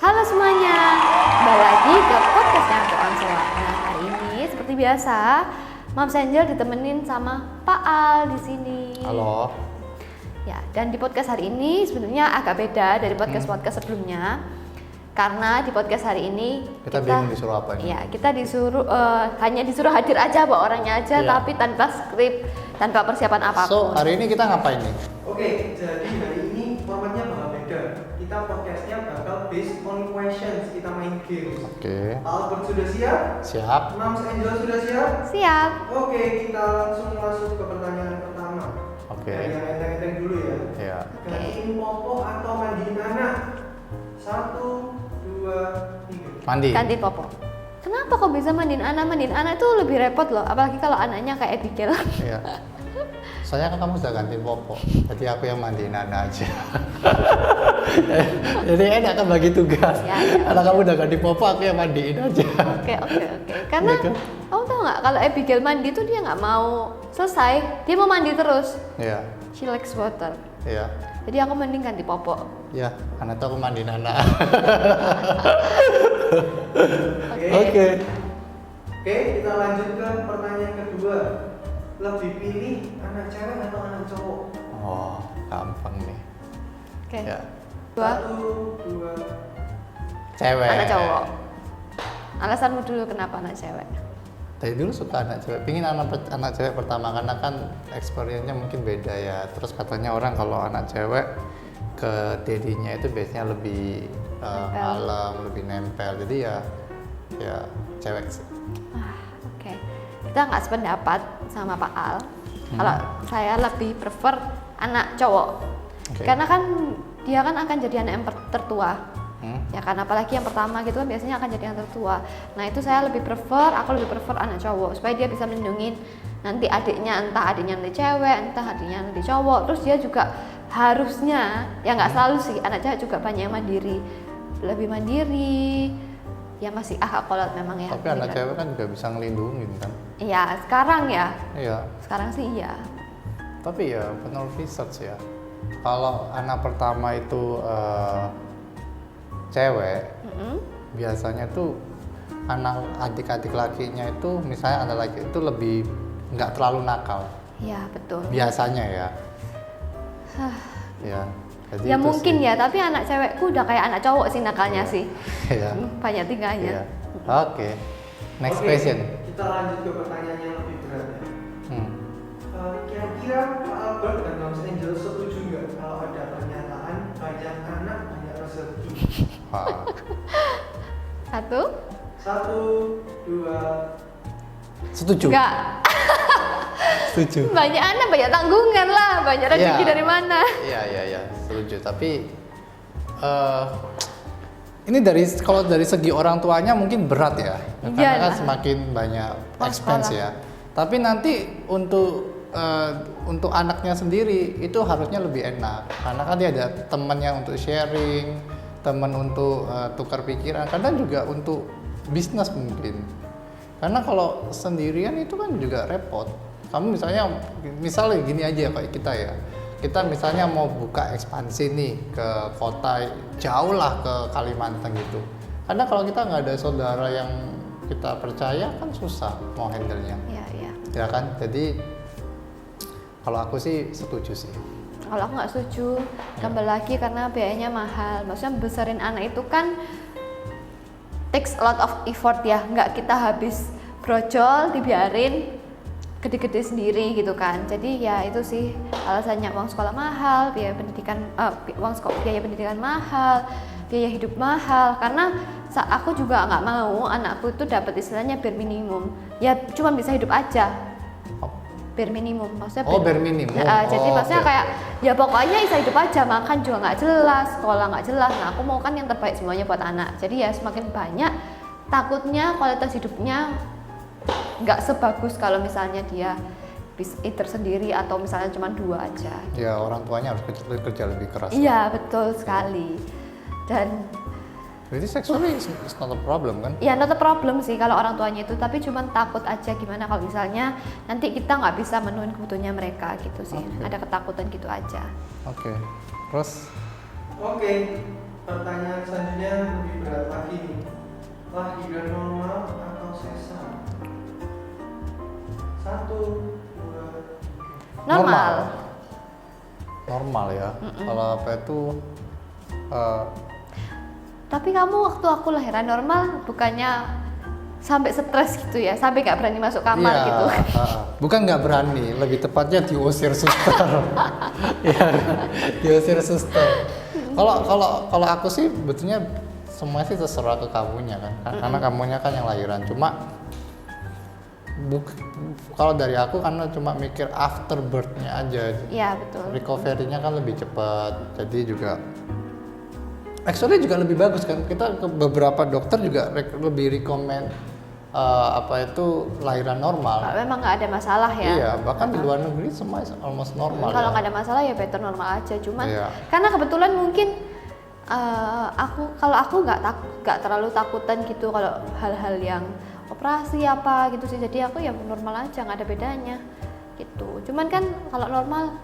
Halo semuanya, kembali lagi ke podcastnya Tukang Soal. Nah, hari ini seperti biasa, Mams Angel ditemenin sama Pak Al di sini. Halo. Ya, dan di podcast hari ini sebenarnya agak beda dari podcast sebelumnya. Karena di podcast hari ini kita bingung disuruh apa nih? Iya, kita disuruh hanya disuruh hadir aja bawa orangnya aja, Iya. tapi tanpa skrip, tanpa persiapan apapun. So, hari ini kita ngapain nih? Oke, jadi hari ini formatnya bakal beda. Kita podcastnya bakal based on questions, kita main games. Oke. Albert sudah siap? Siap. Mams Angel sudah siap? Siap. Oke, kita langsung masuk ke pertanyaan pertama. Oke. Dari yang enteng-enteng dulu ya. Iya. Gantiin popok atau mandiin anak? 1, 2, 3. Mandi. Ganti popok. Kenapa kok bisa mandiin anak? Mandiin anak itu lebih repot loh, apalagi kalau anaknya kayak Abigail. Iya. Soalnya kan kamu sudah ganti popok, jadi aku yang mandiin anak aja. Jadi enak kan bagi tugas. Ya, ya. Karena kamu udah ganti popok, aku yang mandiin aja. Oke. Karena Iya kan? kamu tau nggak kalau Abigail mandi tuh dia nggak mau selesai, dia mau mandi terus. Iya. She likes water. Iya. Jadi aku mending ganti popok. Ya, karena itu aku mandiin anak. Oke. Oke, kita lanjut ke pertanyaan kedua. Lebih pilih anak cewek atau anak cowok? Oh, gampang nih. Oke. Ya. 2. 1, 2. Cewek. Anak cowok. Alasanmu dulu kenapa anak cewek? Dari dulu suka anak cewek, pingin anak cewek pertama karena kan experience-nya mungkin beda ya. Terus katanya orang kalau anak cewek ke dedinya itu biasanya lebih kalem, lebih nempel. Jadi ya cewek sih. Oke. Kita nggak sependapat sama Pak Al. Kalau saya lebih prefer anak cowok. Oke. Karena kan dia kan akan jadi anak yang tertua. Hmm? Ya kan, apalagi yang pertama gitu kan biasanya akan jadi yang tertua. Nah itu aku lebih prefer anak cowok supaya dia bisa melindungi nanti adiknya, entah adiknya nanti cewek, entah adiknya nanti cowok. Terus dia juga harusnya, ya nggak selalu sih, anak cewek juga banyak yang mandiri, lebih mandiri, ya masih kolot memang ya. Tapi anak cewek kan juga bisa ngelindungin kan. Iya sekarang ya, Iya. sekarang sih iya. Tapi ya menurut research ya, kalau anak pertama itu cewek, biasanya tuh anak adik-adik lakinya itu misalnya anak laki itu lebih nggak terlalu nakal. Iya betul. Biasanya ya. Ya. Jadi Ya itu mungkin sih. ya, tapi anak cewekku udah kayak anak cowok sih nakalnya sih. Iya. Banyak tingkahnya. Iya. Oke. Next Oke, question. Kita lanjut ke pertanyaan yang lebih berat ya. Hmm. Kira-kira Pak Albert dan Mams Angel setuju nggak kalau ada pernyataan banyak anak banyak rezeki? Wah. 1. 1, 2. Setuju. Enggak. Setuju. Banyak anak, banyak tanggungan lah, banyak rezeki Iya. dari mana? Iya, setuju. Tapi ini kalau dari segi orang tuanya mungkin berat ya, karena kan Iyalah. semakin banyak Uang expense sekolah. ya. Tapi nanti untuk anaknya sendiri itu harusnya lebih enak, karena kan dia ada temannya untuk sharing, teman untuk tukar pikiran, kadang juga untuk bisnis mungkin. Karena kalau sendirian itu kan juga repot. Kamu misalnya gini aja kayak kita ya. Kita misalnya mau buka ekspansi nih ke kota jauh lah, ke Kalimantan gitu. Karena kalau kita nggak ada saudara yang kita percaya kan susah mau handle-nya. Iya. Ya kan? Jadi kalau aku sih setuju sih. Kalau aku nggak setuju, tambah lagi karena biayanya mahal. Maksudnya besarin anak itu kan takes a lot of effort ya. Nggak kita habis brojol dibiarin gede-gede sendiri gitu kan. Jadi ya itu sih alasannya, uang sekolah mahal, biaya pendidikan mahal, biaya hidup mahal. Karena aku juga nggak mau anakku itu dapat istilahnya bare minimum. Ya cuma bisa hidup aja. Bare minimum, maksudnya bare minimum. Jadi Oh, maksudnya oke. kayak ya pokoknya bisa hidup aja, makan juga nggak jelas, sekolah nggak jelas. Nah aku mau kan yang terbaik semuanya buat anak. Jadi ya semakin banyak, takutnya kualitas hidupnya nggak sebagus kalau misalnya dia bisa sendiri atau misalnya cuma 2 aja. Ya orang tuanya harus kerja lebih keras. Iya betul sekali. Dan Jadi sexually is not a problem kan? ya not a problem sih kalau orang tuanya itu, tapi cuman takut aja gimana kalau misalnya nanti kita nggak bisa menuhin kebutuhannya mereka gitu sih. Oke. Ada ketakutan gitu aja. Oke. Terus Oke, pertanyaan selanjutnya lebih berat lagi nih. Lahiran normal atau sesar? 1, 2. Normal. Normal ya. Kalau apa itu Tapi kamu waktu aku lahiran normal bukannya sampai stres gitu ya, sampai nggak berani masuk kamar iya, gitu. Bukan nggak berani, lebih tepatnya diusir suster. Iya, diusir suster. Kalau aku sih betulnya semua sih terserah ke kamunya kan, karena kamunya kan yang lahiran. Cuma kalau dari aku karena cuma mikir afterbirth-nya aja. Iya betul. Recovery-nya kan lebih cepat, jadi juga actually juga lebih bagus kan. Kita ke beberapa dokter juga lebih rekomend apa itu lahiran normal. Memang nggak ada masalah ya. Iya, bahkan di luar negeri semua almost normal. Kalau ya. nggak ada masalah ya better normal aja. Cuman Iya. karena kebetulan mungkin aku nggak terlalu takutan gitu kalau hal-hal yang operasi apa gitu sih. Jadi aku ya normal aja, nggak ada bedanya gitu. Cuman kan kalau normal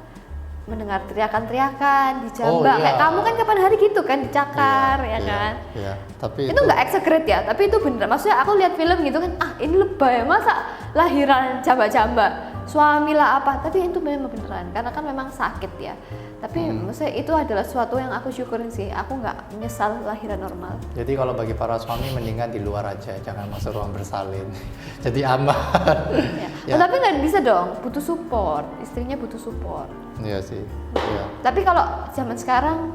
mendengar teriakan-teriakan, dijambak, iya. kayak kamu kan kapan hari gitu kan dicakar ya kan. Iya, tapi Itu nggak exaggerate ya, tapi itu bener. Maksudnya aku lihat film gitu kan, ini lebay, masa lahiran jambak-jambak, suami lah apa. Tapi itu memang beneran, karena kan memang sakit ya. Tapi maksudnya itu adalah sesuatu yang aku syukurin sih. Aku nggak menyesal lahiran normal. Jadi kalau bagi para suami mendingan di luar aja, jangan masuk ruang bersalin. Jadi aman. Ya. Ya. Oh, tapi nggak bisa dong, butuh support. Istrinya butuh support. Iya sih. Iya. Tapi kalau zaman sekarang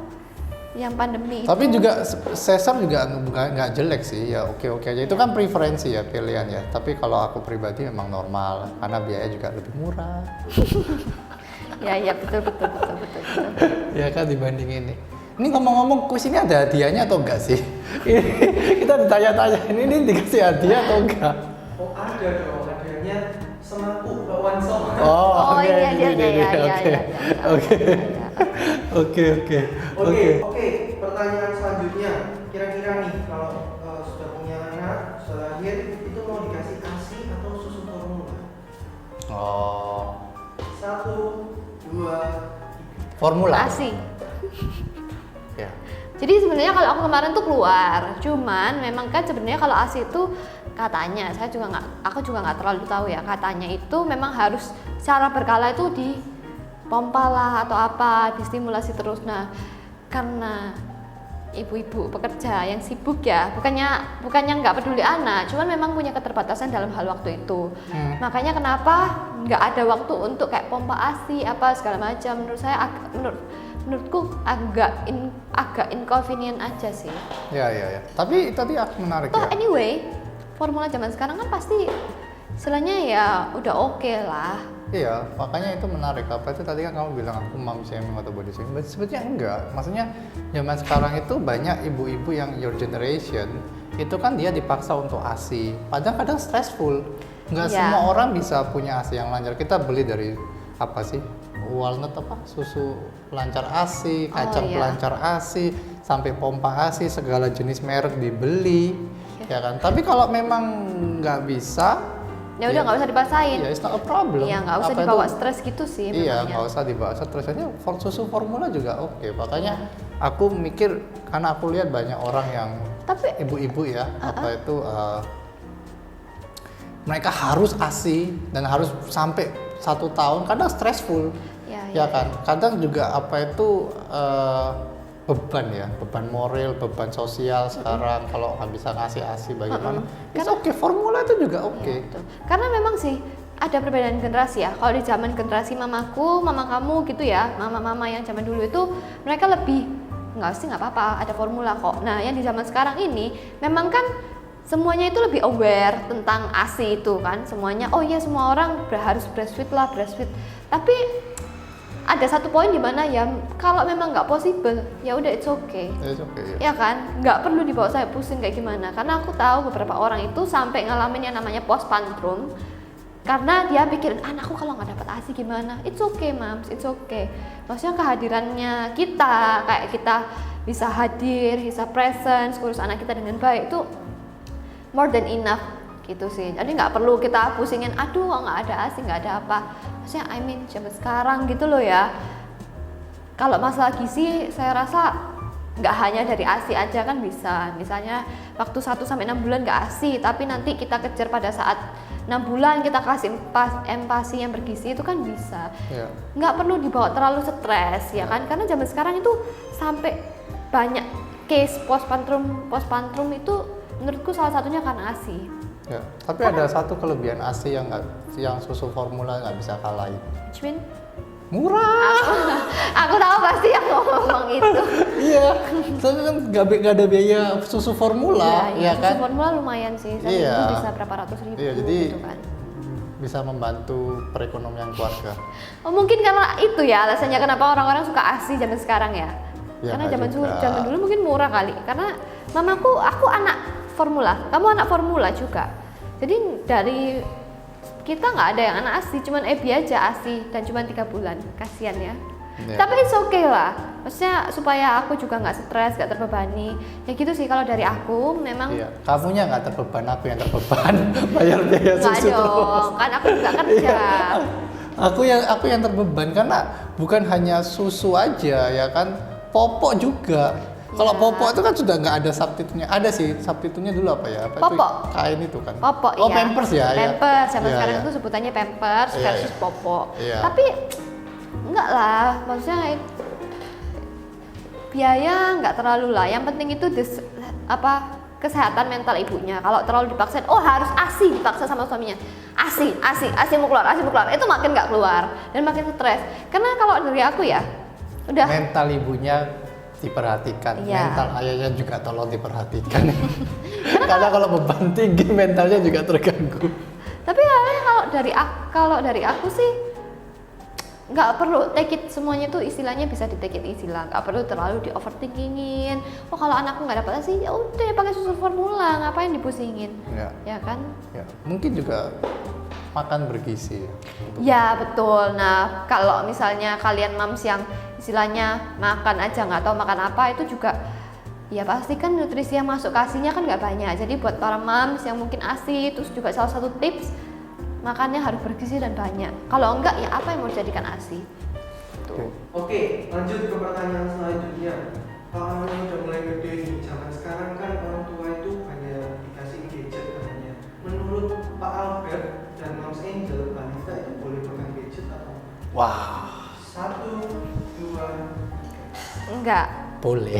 yang pandemi Tapi itu, juga sesar juga nggak jelek sih, ya oke aja. Itu kan preferensi ya, pilihan ya. Tapi kalau aku pribadi memang normal, karena biaya juga lebih murah. ya betul. Ya kan dibanding ini. Ini ngomong-ngomong, kuis ini ada hadiahnya atau enggak sih? Kita ditanya-tanya, ini dikasih hadiah atau enggak? Oh ada dong, hadiahnya semaku bakwan song. Oh, oke, iya, ini, oke. Oke, pertanyaan selanjutnya. Kira-kira nih kalau sudah punya anak, sudah lahir, itu mau dikasih ASI atau susu formula? Oh, 1, 2. formula. ASI. Ya. Jadi sebenarnya kalau aku kemarin tuh keluar, cuman memang kan sebenarnya kalau ASI itu katanya, aku juga nggak terlalu tahu ya. Katanya itu memang harus secara berkala itu dipompa lah atau apa, distimulasi terus. Nah, karena ibu-ibu pekerja yang sibuk ya, bukannya nggak peduli anak, cuman memang punya keterbatasan dalam hal waktu itu. Makanya kenapa nggak ada waktu untuk kayak pompa ASI apa segala macam. Menurutku agak inconvenient aja sih. Ya. Tapi tadi aku menarik Toh ya. anyway, formula zaman sekarang kan pasti istilahnya ya udah oke lah. Iya, makanya itu menarik. Apa itu tadi kan kamu bilang aku mom shaming atau body shaming, sebetulnya enggak. Maksudnya zaman sekarang itu banyak ibu-ibu yang your generation itu kan dia dipaksa untuk ASI. Padahal kadang stressful. Enggak Iya. semua orang bisa punya ASI yang lancar. Kita beli dari apa sih? Walnut apa? Susu pelancar ASI, kacang iya. pelancar ASI, sampai pompa ASI, segala jenis merek dibeli. Ya kan? Tapi kalau memang nggak bisa, Ya udah nggak usah dipaksain. ya it's not a problem. Iya nggak usah Apa dibawa itu? stres gitu sih. Iya, memangnya. nggak usah dibawa stres aja. Susu formula juga oke. Makanya aku mikir, karena aku lihat banyak orang yang Tapi ibu-ibu ya, apa itu mereka harus ASI dan harus sampai 1 tahun. Kadang stressful, ya kan. Kadang juga apa itu beban ya, beban moral, beban sosial sekarang kalau nggak bisa ngasih ASI bagaimana. It's oke, formula itu juga oke. Betul. Karena memang sih ada perbedaan generasi ya. Kalau di zaman generasi mamaku, mama kamu gitu ya, mama-mama yang zaman dulu itu mereka lebih nggak apa-apa, ada formula kok. Nah, yang di zaman sekarang ini memang kan semuanya itu lebih aware tentang ASI itu kan. Semuanya, oh iya semua orang harus breastfeed lah, breastfeed. Tapi ada satu poin di mana ya kalau memang nggak possible, ya udah it's okay. It's okay, ya. Ya kan, nggak perlu dibawa saya pusing kayak gimana. Karena aku tahu beberapa orang itu sampai ngalamin yang namanya postpartum karena dia pikirin anakku kalau nggak dapat ASI gimana. It's okay mams, it's okay. Maksudnya kehadirannya kita, kayak kita bisa hadir, bisa presence, urus anak kita dengan baik itu more than enough gitu sih. Jadi nggak perlu kita pusingin, aduh nggak ada ASI, nggak ada apa. Maksudnya I mean zaman sekarang gitu loh ya. Kalau masalah gizi saya rasa nggak hanya dari ASI aja kan bisa. Misalnya waktu 1 sampai 6 bulan nggak ASI, tapi nanti kita kejar pada saat 6 bulan kita kasih empasi yang bergizi itu kan bisa. Iya. Nggak perlu dibawa terlalu stres ya kan, karena zaman sekarang itu sampai banyak case postpartum itu menurutku salah satunya karena ASI. Ya, tapi ada satu kelebihan ASI yang susu formula nggak bisa kalahin. Cuman Murah. aku tahu pasti yang ngomong itu. Iya, soalnya kan nggak ada biaya susu formula, Iya, ya kan? susu formula lumayan sih, satu Iya. minggu bisa berapa ratus ribu Iya, jadi gitu kan. bisa membantu perekonomian keluarga. Oh, mungkin karena itu ya alasannya kenapa orang-orang suka ASI zaman sekarang ya. Ya, Karena nggak juga. zaman dulu mungkin murah kali. Karena aku anak formula, kamu anak formula juga. Jadi dari kita nggak ada yang anak ASI, cuman Ebi aja ASI dan cuman 3 bulan, kasihan ya. Iya. Tapi it's okay lah, maksudnya supaya aku juga nggak stres, nggak terbebani. Ya gitu sih kalau dari aku memang. Iya, kamunya nggak terbeban, aku yang terbeban bayar biaya Nggak susu terus. dong, kan aku juga kerja. Iya. Aku yang terbeban karena bukan hanya susu aja ya kan, popok juga. Kalau Ya. popok itu kan sudah nggak ada substitutnya. Ada sih substitutnya dulu apa ya? Apa Popok. Itu kain itu kan? Popok, Oh, iya. Pampers ya. Pampers, zaman Iya, sekarang iya. itu sebutannya Pampers Iya, versus iya. popok. Iya. Tapi enggak lah, maksudnya biaya enggak terlalu lah. Yang penting itu kesehatan mental ibunya. Kalau terlalu dipaksa, oh harus ASI, dipaksa sama suaminya. ASI mau keluar, itu makin nggak keluar dan makin stres. Karena kalau dari aku ya, udah Mental ibunya diperhatikan, Iya. mental ayahnya juga tolong diperhatikan. Karena kalau beban tinggi mentalnya juga terganggu. Tapi kalau dari aku sih nggak perlu take it semuanya tuh istilahnya bisa di take it easy lah, nggak perlu terlalu di overthinkingin. Oh kalau anakku nggak dapat ASI, ya udah pakai susu formula, ngapain dipusingin? Ya. Ya kan? Ya, mungkin juga makan bergizi. Ya betul. Nah kalau misalnya kalian moms yang istilahnya makan aja nggak tahu makan apa, itu juga ya pasti kan nutrisi yang masuk ke ASI-nya kan nggak banyak. Jadi buat para moms yang mungkin ASI, terus juga salah satu tips makannya harus bergizi dan banyak. Kalau enggak ya apa yang mau dijadikan ASI? Tuh. Oke, lanjut ke pertanyaan selanjutnya. Kalau anaknya udah mulai gede nih, zaman sekarang kan orang tua itu hanya dikasih gadget katanya. Menurut Pak Albert dan Moms Angel, balita itu boleh pegang gadget atau? Wah, 1, 2, 3. Enggak. boleh.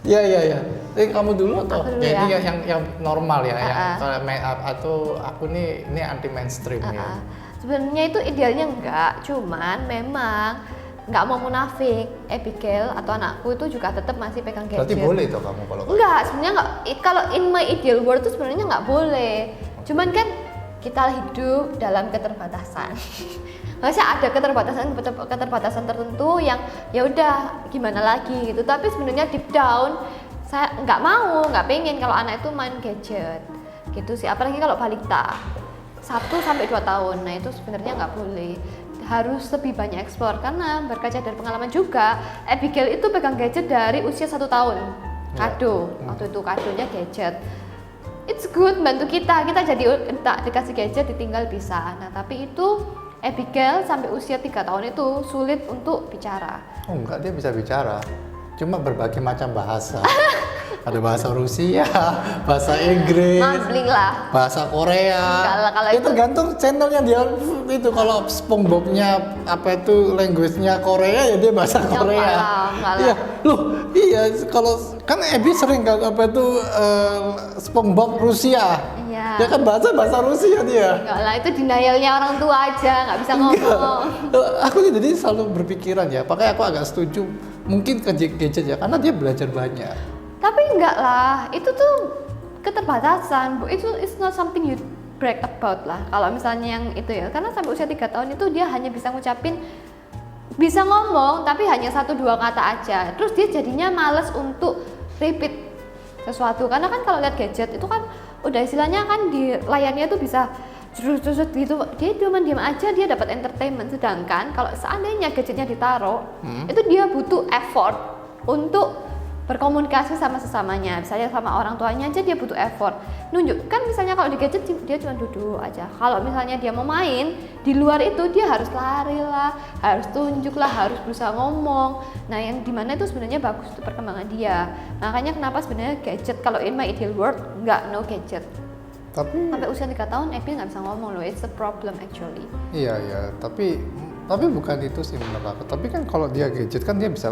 Ya. Kamu dulu atau? Aku dulu Ya, ini ya. yang normal ya, yang Ah. kalau make up atau aku nih ini anti mainstream ya. Sebenarnya itu idealnya enggak, cuman memang nggak mau munafik. Abigail atau anakku itu juga tetap masih pegang gadget. Berarti boleh tuh kamu kalau Enggak, sebenarnya enggak. Kalau in my ideal world itu sebenarnya nggak boleh. Cuman kan kita hidup dalam keterbatasan. Maksudnya ada keterbatasan tertentu yang ya udah gimana lagi gitu. Tapi sebenarnya deep down saya nggak pengen kalau anak itu main gadget gitu sih. Apalagi kalau balita 1 sampai 2 tahun. Nah itu sebenarnya nggak boleh. Harus lebih banyak explore karena berkaca dari pengalaman juga, Abigail itu pegang gadget dari usia 1 tahun. Kado, waktu itu kadonya gadget. It's good, bantu kita jadi tak dikasih gadget ditinggal bisa. Nah tapi itu Abigail sampai usia 3 tahun itu sulit untuk bicara. Oh enggak, dia bisa bicara. Cuma berbagai macam bahasa. Ada bahasa Rusia, bahasa Inggris, Mambling lah. bahasa Korea. Enggak lah, kalau itu itu- tergantung channelnya dia. Itu kalau SpongeBob-nya apa itu language-nya Korea ya dia bahasa Ya, Korea. enggak lah. Iya, loh, iya kalau kan Abby sering kan apa itu SpongeBob Rusia. Iya. Ya kan bahasa Rusia dia. Enggak lah, itu denialnya orang tua aja, nggak bisa ngomong. Aku nih jadi selalu berpikiran ya, makanya aku agak setuju mungkin ke gadget ya, karena dia belajar banyak. Tapi enggak lah, itu tuh keterbatasan, Bu. Itu it's not something you brag about lah. Kalau misalnya yang itu ya, karena sampai usia 3 tahun itu dia hanya bisa ngucapin, bisa ngomong tapi hanya 1-2 kata aja. Terus dia jadinya males untuk repeat sesuatu, karena kan kalau lihat gadget itu kan udah istilahnya kan di layarnya itu bisa jurus-jurus gitu, dia cuma diam aja dia dapat entertainment. Sedangkan kalau seandainya gadgetnya ditaruh, itu dia butuh effort untuk berkomunikasi sama sesamanya. Misalnya sama orang tuanya aja dia butuh effort. Nunjukkan misalnya kalau di gadget dia cuma duduk aja. Kalau misalnya dia mau main di luar itu dia harus lari lah, harus tunjuk lah, harus berusaha ngomong. Nah yang dimana itu sebenarnya bagus untuk perkembangan dia. Makanya kenapa sebenarnya gadget kalau in my ideal world nggak no gadget. Tapi Sampai usia 3 tahun Ebi nggak bisa ngomong loh, it's a problem actually. iya, tapi bukan itu sih menurut aku. Tapi kan kalau dia gadget kan dia bisa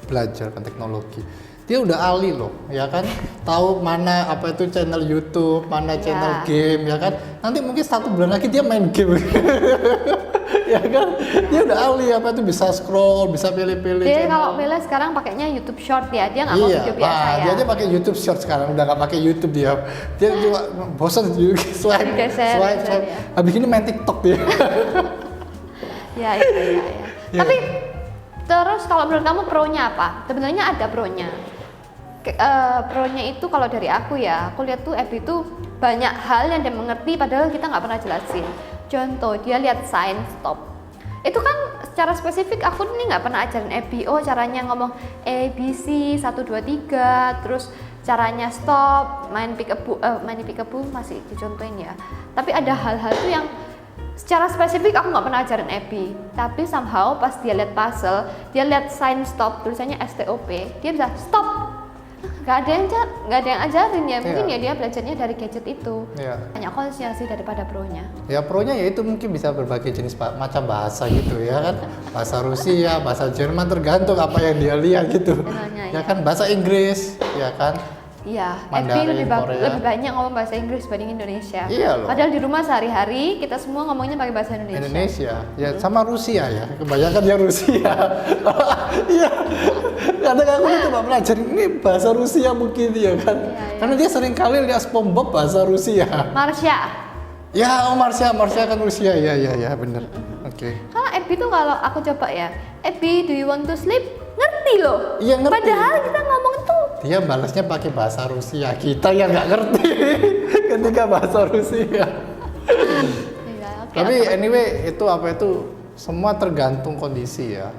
belajar kan teknologi. Dia udah ahli loh, ya kan? Tahu mana apa itu channel YouTube, mana Iya. channel game, ya kan? Nanti mungkin 1 bulan lagi dia main game. Ya kan? Dia udah ahli apa itu bisa scroll, bisa pilih-pilih Dia channel. kalau pilih sekarang pakainya YouTube Short dia nggak mau video biasa ya. Dia aja pakai YouTube Short sekarang, udah nggak pakai YouTube dia. Dia cuma bosan juga swipe, Geser, swipe. ya. Habis ini main TikTok dia. Ya. Ya. Tapi terus kalau menurut kamu pro-nya apa? Sebenarnya ada pro-nya. Pro-nya itu kalau dari aku ya, aku lihat tuh Ebi itu banyak hal yang dia mengerti padahal kita nggak pernah jelasin. Contoh dia lihat sign stop. Itu kan secara spesifik aku ini nggak pernah ajarin Ebi, oh caranya ngomong A, B, C, 1, 2, 3, terus caranya stop, main peekaboo masih dicontohin ya. Tapi ada hal-hal tuh yang secara spesifik aku nggak pernah ajarin Ebi, tapi somehow pas dia lihat puzzle, dia lihat sign stop tulisannya STOP, dia bisa stop. Nggak ada yang ajarin ya, mungkin Iya. ya dia belajarnya dari gadget itu. Iya. Banyak konsnya sih daripada pro-nya. Ya pro-nya ya itu mungkin bisa berbagai jenis macam bahasa gitu ya kan. Bahasa Rusia, bahasa Jerman tergantung apa yang dia lihat gitu. Channelnya, Ya ya. kan bahasa Inggris, ya kan. Iya, Mandarin, Ebi Korea. lebih banyak ngomong bahasa Inggris dibanding Indonesia. Iya loh. Padahal di rumah sehari-hari kita semua ngomongnya pakai bahasa Indonesia. Indonesia, ya sama Rusia ya. Kebanyakan dia Rusia. Iya. Kadang aku itu coba belajar ini bahasa Rusia mungkin ya kan. Iya. Karena dia sering kali lihat SpongeBob bahasa Rusia. Marsha, Ya, Marsha kan Rusia. Ya, bener. Oke. kalau Ebi tuh kalau aku coba ya, Ebi, do you want to sleep? Ngerti loh. Iya, ngerti. Padahal kita ngomong tuh Dia balasnya pakai bahasa Rusia. Kita yang nggak ngerti ketika bahasa Rusia. iya, oke, Tapi oke. anyway itu semua tergantung kondisi ya.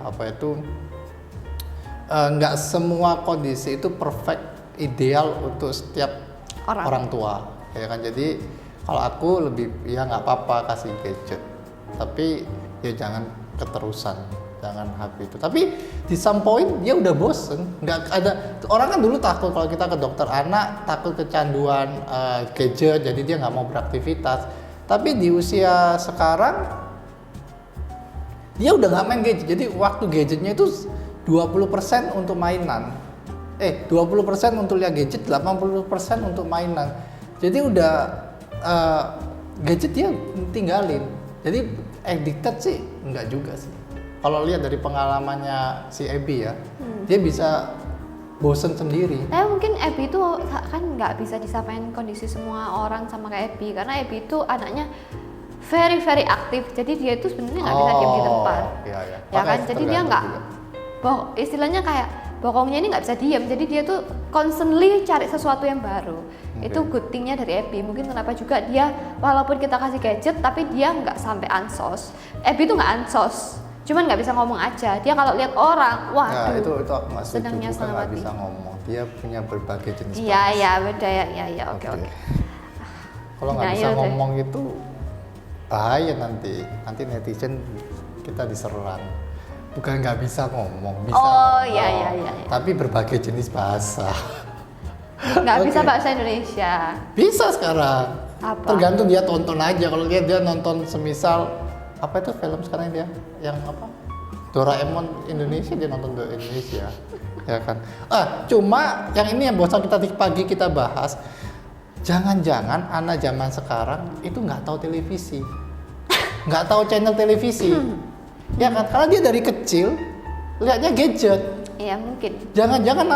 Nggak semua kondisi itu perfect ideal untuk setiap orang tua. Ya kan, jadi kalau aku lebih ya nggak apa-apa kasih gadget. Tapi ya jangan keterusan. Jangan HP itu. Tapi di some point dia udah bosen. Nggak ada orang kan dulu takut kalau kita ke dokter anak takut kecanduan gadget, jadi dia nggak mau beraktivitas. Tapi di usia sekarang dia udah nggak main gadget. Jadi waktu gadgetnya itu 20% untuk mainan. 20% untuk lihat gadget, 80% untuk mainan. Jadi udah gadget dia tinggalin. Jadi addicted sih enggak juga sih. Kalau lihat dari pengalamannya si Ebi ya, dia bisa bosen sendiri. Tapi mungkin Ebi itu kan nggak bisa disamain kondisi semua orang sama kayak Ebi, karena Ebi itu anaknya very aktif, jadi dia itu sebenarnya nggak bisa diam di tempat. Iya. Ya kan, jadi dia nggak, istilahnya kayak bokongnya ini nggak bisa diam, jadi dia tuh constantly cari sesuatu yang baru. Itu good thingnya dari Ebi. Mungkin kenapa juga dia walaupun kita kasih gadget, tapi dia nggak sampai ansos. Ebi tuh nggak ansos, cuman nggak bisa ngomong aja. Dia kalau lihat orang, waduh. Ya, itu aku nggak setuju, senangnya bukan setengah nggak mati. bisa ngomong. Dia punya berbagai jenis Iya, bahasa. iya, beda ya, oke. Kalau nggak Nah, bisa iya, ngomong itu bahaya nanti netizen kita diserang. Bukan nggak bisa ngomong, bisa Oh, ngomong, iya. tapi berbagai jenis bahasa. Nggak bisa Oke. bahasa Indonesia. Bisa sekarang. Apa? Tergantung dia tonton aja. Kalau dia nonton semisal apa itu film sekarang dia yang apa? Doraemon Indonesia, dia nonton Doraemon Indonesia. Ya kan. Cuma yang ini yang bosan pagi kita bahas. Jangan-jangan anak zaman sekarang itu nggak tahu televisi. Nggak tahu channel televisi. Ya kan? Karena dia dari kecil lihatnya gadget. Iya, mungkin. Jangan-jangan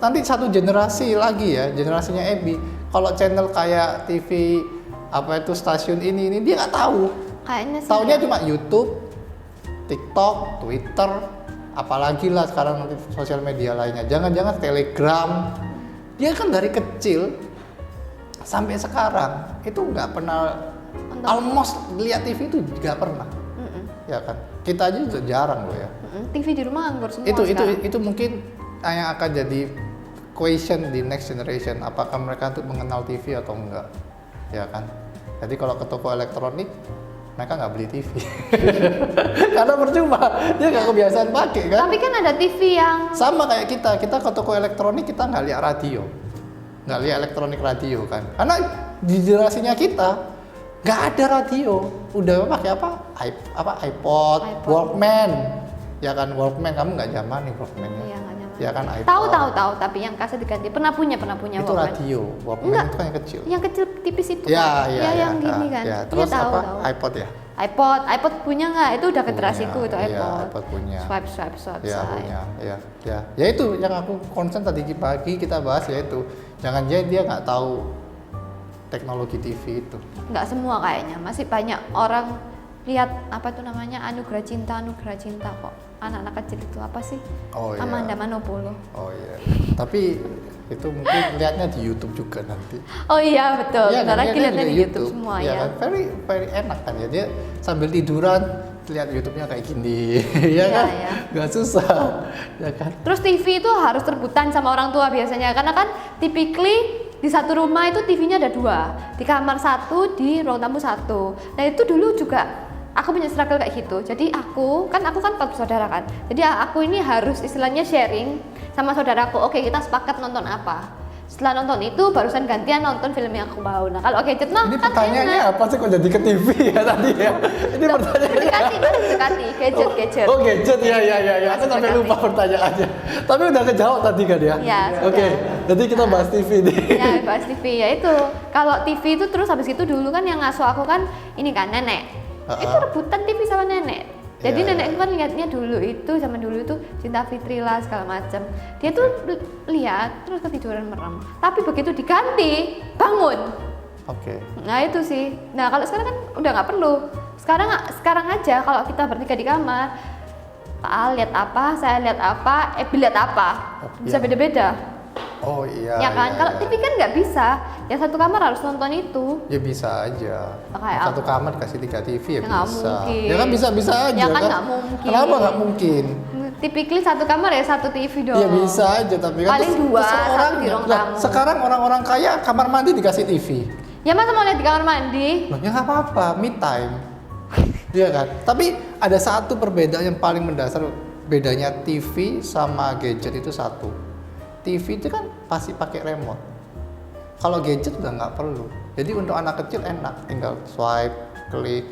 nanti satu generasi lagi ya, generasinya Ebi. Kalau channel kayak TV apa itu stasiun ini dia nggak tahu. Kayaknya sih. Taunya cuma YouTube, TikTok, Twitter, apalagi lah sekarang nanti sosial media lainnya. Jangan-jangan Telegram. Dia kan dari kecil sampai sekarang itu nggak pernah almost lihat TV itu nggak pernah. Ya kan? Kita aja juga jarang loh ya. TV di rumah anggur semua Itu sekarang. mungkin yang akan jadi question di next generation, apakah mereka tuh mengenal TV atau enggak, ya kan? Jadi kalau ke toko elektronik mereka nggak beli TV karena percuma, dia nggak kebiasaan pakai kan. Tapi kan ada TV yang Sama kayak kita ke toko elektronik kita nggak lihat radio, nggak lihat elektronik radio kan, karena di generasinya kita nggak ada radio, udah pakai iPod, Walkman, ya kan. Walkman kamu nggak zaman nih Walkman-nya. Iya, nggak nyaman. Ya kan iPod. Tahu, tapi yang kaset diganti. Pernah punya Itu Walkman. radio, Walkman Enggak. itu kan yang kecil. Yang kecil tipis itu. Ya, kan? Yang gini kan. Ya. Iya, Terus tahu. iPod ya? iPod punya nggak? Itu udah generasiku itu Iya, iPod. iPod punya. Swipe, Ya swipe. punya, ya. Ya itu yang aku concern tadi pagi kita bahas, yaitu jangan dia nggak tahu teknologi TV itu. Nggak semua kayaknya, masih banyak orang lihat apa tuh namanya anugerah cinta kok. Anak-anak kecil itu apa sih? Oh iya. Amanda Manopolo. Oh iya. Tapi itu mungkin lihatnya di YouTube juga nanti. Oh iya betul. Iya, Bentar kan, lagi dia lihatnya lihat di YouTube semua ya. ya. Kan? Very enak kan ya, dia sambil tiduran lihat YouTube-nya kayak gini. Ya kan? Iya. Nggak susah. Ya kan? Terus TV itu harus rebutan sama orang tua biasanya, karena kan typically di satu rumah itu TV-nya ada 2, di kamar 1, di ruang tamu 1. Nah itu dulu juga aku punya struggle kayak gitu. Jadi aku kan 4 bersaudara kan. Jadi aku ini harus istilahnya sharing sama saudaraku. Oke, kita sepakat nonton apa. Setelah nonton itu barusan gantian nonton film yang aku mau. Nah kalau gadget mah Ini kan pertanyaannya enak. apa sih kok jadi ke TV ya tadi ya? Ini Loh, pertanyaannya. mendekati gadget. Oh gadget ya. Aku sampai lupa pertanyaannya. Tapi udah kejawab tadi kan ya? Iya, Oke, sudah. jadi kita bahas TV nih. Ya bahas TV ya itu. Kalau TV itu terus habis itu dulu kan yang ngasuh aku kan ini kan nenek. Itu rebutan TV sama nenek. Jadi Iya, nenek kan lihatnya dulu itu zaman dulu itu Cinta Fitri lah segala macam. Dia tuh lihat terus ketiduran merem. Tapi begitu diganti bangun. Oke. Nah itu sih. Nah kalau sekarang kan udah nggak perlu. Sekarang aja kalau kita bertiga di kamar, Pak Al lihat apa, saya lihat apa, Ebi lihat apa, bisa Iya. beda-beda. Oh iya. Ya kan, iya, kalau iya. TV kan nggak bisa, yang satu kamar harus nonton itu. Ya bisa aja. Kayak Satu apa? kamar dikasih 3 TV ya, Ya nggak bisa. mungkin. Ya kan bisa aja Ya kan nggak mungkin. Kenapa nggak mungkin? Typically satu kamar ya satu TV dong. Ya bisa aja, tapi kan Paling 2, satu di ruang Lah, tamu. sekarang orang-orang kaya kamar mandi dikasih TV. Ya masa mau lihat di kamar mandi? Loh, ya nggak apa-apa, me time. Iya kan? Tapi ada satu perbedaan yang paling mendasar, bedanya TV sama gadget itu satu. TV itu kan pasti pakai remote. Kalau gadget udah nggak perlu. Jadi untuk anak kecil enak, tinggal swipe, klik.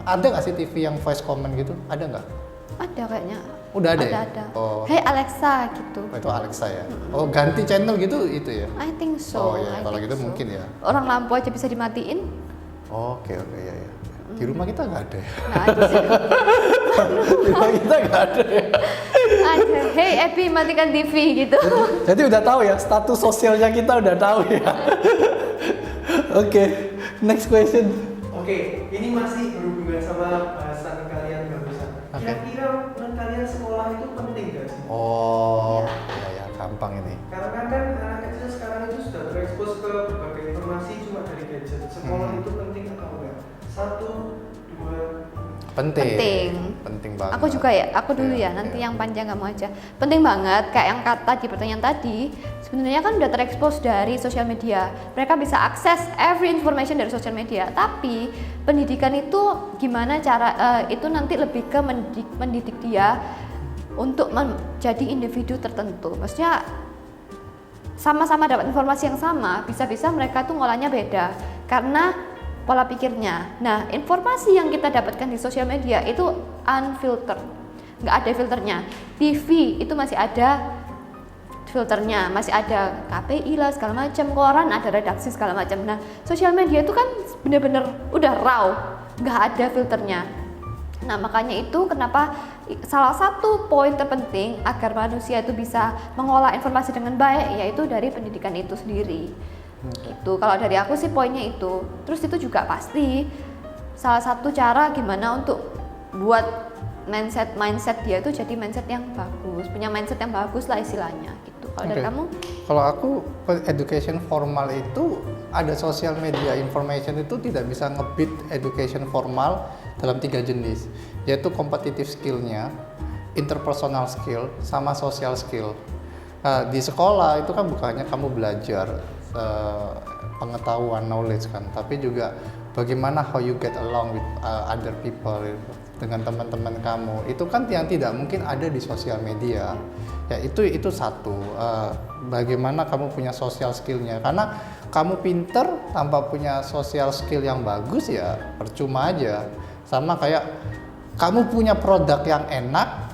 Ada nggak sih TV yang voice command gitu? Ada nggak? Ada kayaknya. Udah ada ya? Ada. Oh. Hey Alexa gitu. Oh, itu Alexa ya? Oh, ganti channel gitu itu ya? I think so. Oh iya, I kalau think gitu so. mungkin ya. Orang lampu aja bisa dimatiin. Oke, ya. Di rumah kita nggak ada ya? Nah, ada sih. Di rumah kita nggak ada ya? Ada. Hey Ebi matikan TV gitu. Jadi udah tahu ya, status sosialnya kita udah tahu ya. Oke, next question. Oke, ini masih berhubungan sama bahasan kalian barusan. Oke. Kira-kira menurut kalian sekolah itu penting gak sih? Oh, ya, gampang ini. Karena kan anak kecil sekarang itu sudah terekspos ke berbagai informasi cuma dari gadget. Sekolah itu penting atau enggak? 1, 2, Penting banget. Aku juga ya, aku dulu ya, nanti yang panjang kamu aja. Penting banget, kayak yang kata di pertanyaan tadi, sebenarnya kan udah terekspos dari sosial media. Mereka bisa akses every information dari sosial media. Tapi pendidikan itu gimana cara itu nanti lebih ke mendidik dia untuk menjadi individu tertentu. Maksudnya sama-sama dapat informasi yang sama, bisa-bisa mereka tuh ngolahnya beda karena pola pikirnya. Nah, informasi yang kita dapatkan di sosial media itu unfiltered, nggak ada filternya. TV itu masih ada filternya, masih ada KPI lah segala macam, koran ada redaksi segala macam. Nah, sosial media itu kan bener-bener udah raw, nggak ada filternya. Nah, makanya itu kenapa salah satu poin terpenting agar manusia itu bisa mengolah informasi dengan baik yaitu dari pendidikan itu sendiri. Itu kalau dari aku sih poinnya itu. Terus itu juga pasti salah satu cara gimana untuk buat mindset dia itu jadi mindset yang bagus, punya mindset yang bagus lah istilahnya gitu. Kalau dari kamu? Kalau aku education formal itu ada social media information itu tidak bisa nge-beat education formal dalam 3 jenis, yaitu competitive skill-nya, interpersonal skill, sama social skill. Di sekolah itu kan bukannya kamu belajar pengetahuan, knowledge kan, tapi juga bagaimana how you get along with other people gitu, dengan teman-teman kamu. Itu kan yang tidak mungkin ada di sosial media. Ya itu satu. Bagaimana kamu punya social skillnya? Karena kamu pinter tanpa punya social skill yang bagus ya percuma aja. Sama kayak kamu punya produk yang enak,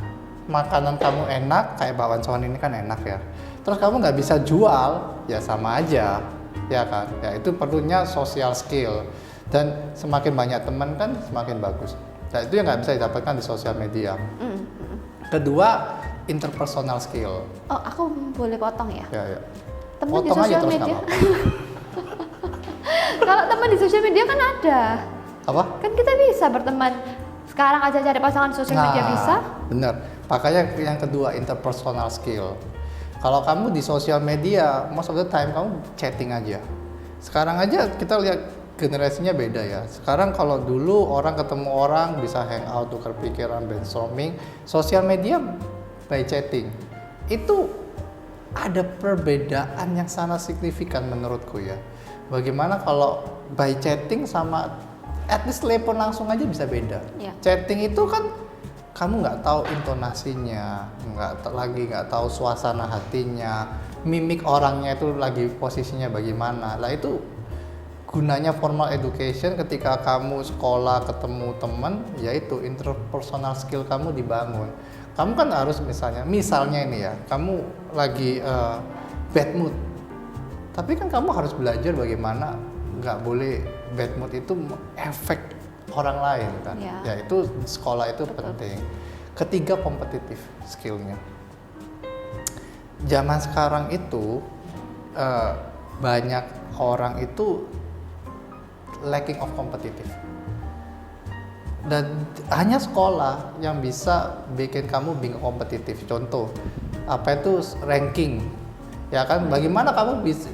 makanan kamu enak, kayak bakwan soun ini kan enak ya. Terus kamu nggak bisa jual, ya sama aja, ya kan? Ya itu perlunya social skill. Dan semakin banyak teman kan semakin bagus. Nah itu yang nggak bisa didapatkan di sosial media. Kedua, interpersonal skill. Oh, aku boleh potong ya? Ya. Teman di Potong aja sosial terus nggak media. apa-apa. Kalau teman di sosial media kan ada. Apa? Kan kita bisa berteman. Sekarang aja cari pasangan di sosial media bisa. Bener. Makanya yang kedua, interpersonal skill. Kalau kamu di sosial media, most of the time kamu chatting aja. Sekarang aja kita lihat generasinya beda ya. Sekarang kalau dulu orang ketemu orang bisa hangout, tukar pikiran, brainstorming. Sosial media by chatting. Itu ada perbedaan yang sangat signifikan menurutku ya. Bagaimana kalau by chatting sama at least telepon langsung aja bisa beda. Ya. Chatting itu kan kamu nggak tahu intonasinya, nggak tahu suasana hatinya, mimik orangnya itu lagi posisinya bagaimana. Lah itu gunanya formal education ketika kamu sekolah ketemu teman, yaitu interpersonal skill kamu dibangun. Kamu kan harus misalnya ini ya, kamu lagi bad mood, tapi kan kamu harus belajar bagaimana nggak boleh bad mood itu efek orang lain kan. Ya itu sekolah itu penting. Ketiga, kompetitif skillnya. Zaman sekarang itu banyak orang itu lacking of competitive. Dan hanya sekolah yang bisa bikin kamu being kompetitif. Contoh, apa itu ranking? Ya kan, bagaimana kamu bisa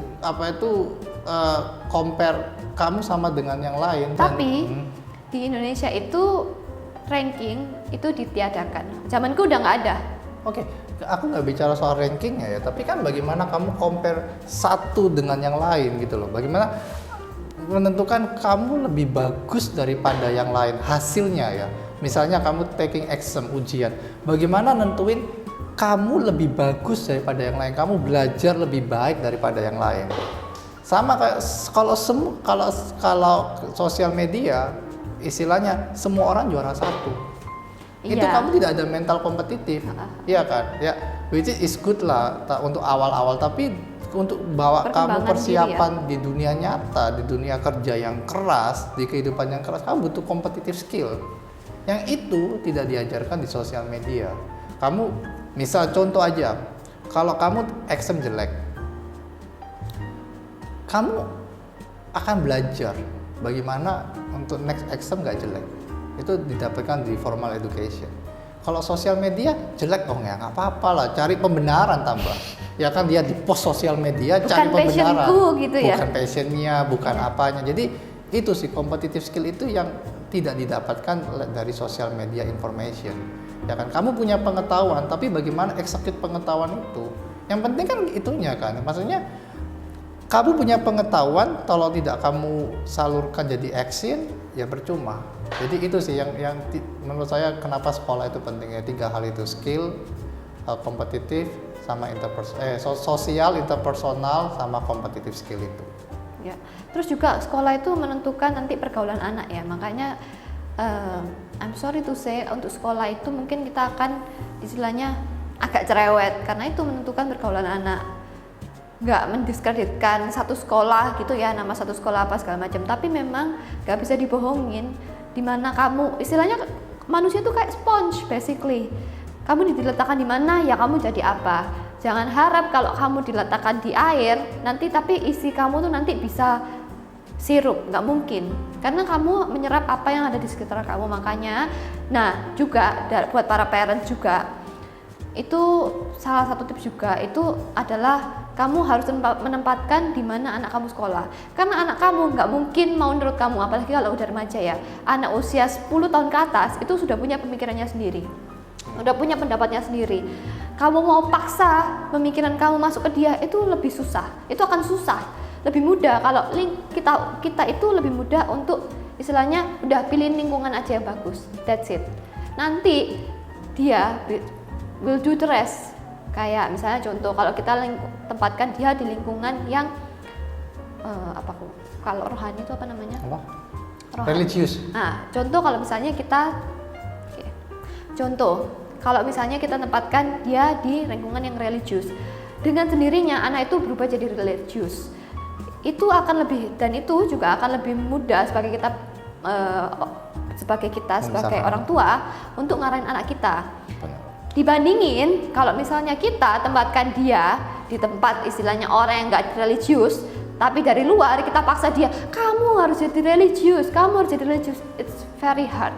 compare kamu sama dengan yang lain. Tapi di Indonesia itu ranking itu ditiadakan. Zamanku udah nggak ada. Oke, aku nggak bicara soal rankingnya ya, tapi kan bagaimana kamu compare satu dengan yang lain gitu loh. Bagaimana menentukan kamu lebih bagus daripada yang lain hasilnya ya. Misalnya kamu taking exam, ujian, bagaimana nentuin kamu lebih bagus daripada yang lain, kamu belajar lebih baik daripada yang lain. Sama kayak kalau sosial media istilahnya semua orang juara satu. Itu kamu tidak ada mental kompetitif. Iya kan? Ya, which is good lah untuk awal-awal, tapi untuk bawa kamu persiapan di dunia nyata, di dunia kerja yang keras, di kehidupan yang keras, kamu butuh competitive skill. Yang itu tidak diajarkan di sosial media. Kamu misal contoh aja, kalau kamu exam jelek, kamu akan belajar bagaimana untuk next exam gak jelek. Itu didapatkan di formal education. Kalau sosial media jelek, oh ya nggak apa-apa lah, cari pembenaran tambah. Ya kan dia di post sosial media bukan cari pembenaran. Gitu ya? Bukan passionnya, bukan apanya. Jadi itu sih competitive skill itu yang tidak didapatkan dari sosial media information. Ya kan, kamu punya pengetahuan, tapi bagaimana execute pengetahuan itu? Yang penting kan itunya kan, maksudnya kamu punya pengetahuan, kalau tidak kamu salurkan jadi action, ya percuma. Jadi itu sih yang menurut saya kenapa sekolah itu pentingnya. 3 hal itu, skill, kompetitif, sama sosial, interpersonal, sama kompetitif skill itu. Ya. Terus juga sekolah itu menentukan nanti pergaulan anak ya. Makanya I'm sorry to say, untuk sekolah itu mungkin kita akan istilahnya agak cerewet karena itu menentukan pergaulan anak. Nggak mendiskreditkan satu sekolah gitu ya, nama satu sekolah apa segala macam, tapi memang nggak bisa dibohongin dimana kamu istilahnya manusia tuh kayak sponge basically. Kamu diletakkan di mana ya kamu jadi apa. Jangan harap kalau kamu diletakkan di air nanti tapi isi kamu tuh nanti bisa sirup, nggak mungkin karena kamu menyerap apa yang ada di sekitar kamu. Makanya nah juga buat para parents juga itu salah satu tips juga itu adalah kamu harus menempatkan di mana anak kamu sekolah. Karena anak kamu nggak mungkin mau nurut kamu, apalagi kalau udah remaja ya. Anak usia 10 tahun ke atas itu sudah punya pemikirannya sendiri, udah punya pendapatnya sendiri. kamu mau paksa pemikiran kamu masuk ke dia, itu lebih susah. Itu akan susah. Lebih mudah kalau kita itu lebih mudah untuk istilahnya udah pilih lingkungan aja yang bagus. That's it. Nanti dia will do the rest. Kayak misalnya contoh, kalau kita tempatkan dia di lingkungan yang kalau rohani itu apa namanya? Rohani. Religius. Nah, contoh kalau misalnya kita kalau misalnya kita tempatkan dia di lingkungan yang religius, dengan sendirinya anak itu berubah jadi religius. Itu akan lebih, dan itu juga akan lebih mudah sebagai kita sebagai orang tua untuk ngarahin anak kita. Dibandingin kalau misalnya kita tempatkan dia di tempat istilahnya orang yang nggak religius, tapi dari luar kita paksa dia, kamu harus jadi religius, it's very hard.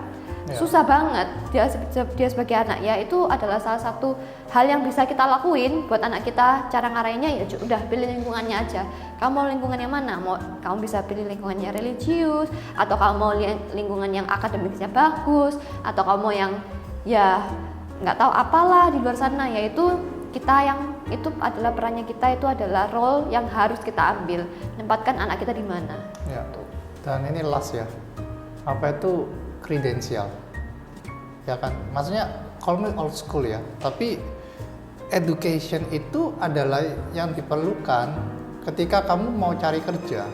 Susah banget dia sebagai anak ya. Itu adalah salah satu hal yang bisa kita lakuin buat anak kita. Cara ngarahinnya ya udah pilih lingkungannya aja. Kamu mau lingkungan yang mana? Kamu bisa pilih lingkungannya religius, atau kamu mau lingkungan yang akademiknya bagus, atau kamu mau yang ya nggak tahu apalah di luar sana. Yaitu kita yang itu adalah perannya kita, itu adalah role yang harus kita ambil, menempatkan anak kita di mana. Ya, dan ini last ya, apa itu kredensial, ya kan? Maksudnya kalau old school ya, tapi education itu adalah yang diperlukan ketika kamu mau cari kerja.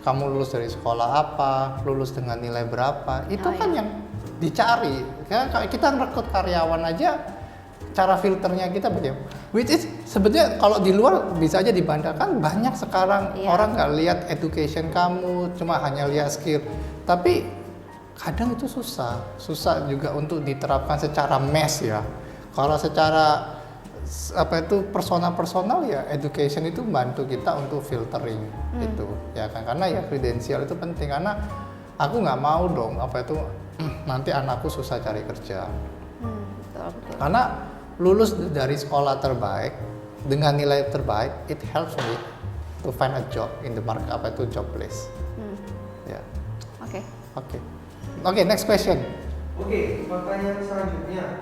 Kamu lulus dari sekolah apa, lulus dengan nilai berapa, itu kan yang dicari. Ya, kita ngerekrut karyawan aja, cara filternya kita bagaimana? Which is sebenarnya kalau di luar bisa aja dibandingkan, banyak sekarang orang nggak lihat education kamu, cuma hanya lihat skill. Tapi kadang itu susah juga untuk diterapkan secara mass ya. Kalau secara personal ya, education itu bantu kita untuk filtering itu ya kan, karena ya kredensial itu penting, karena aku nggak mau dong nanti anakku susah cari kerja. Betul. Karena lulus dari sekolah terbaik dengan nilai terbaik, it helps me to find a job in the market, job place. Ya. Oke, next question. Oke, pertanyaan selanjutnya.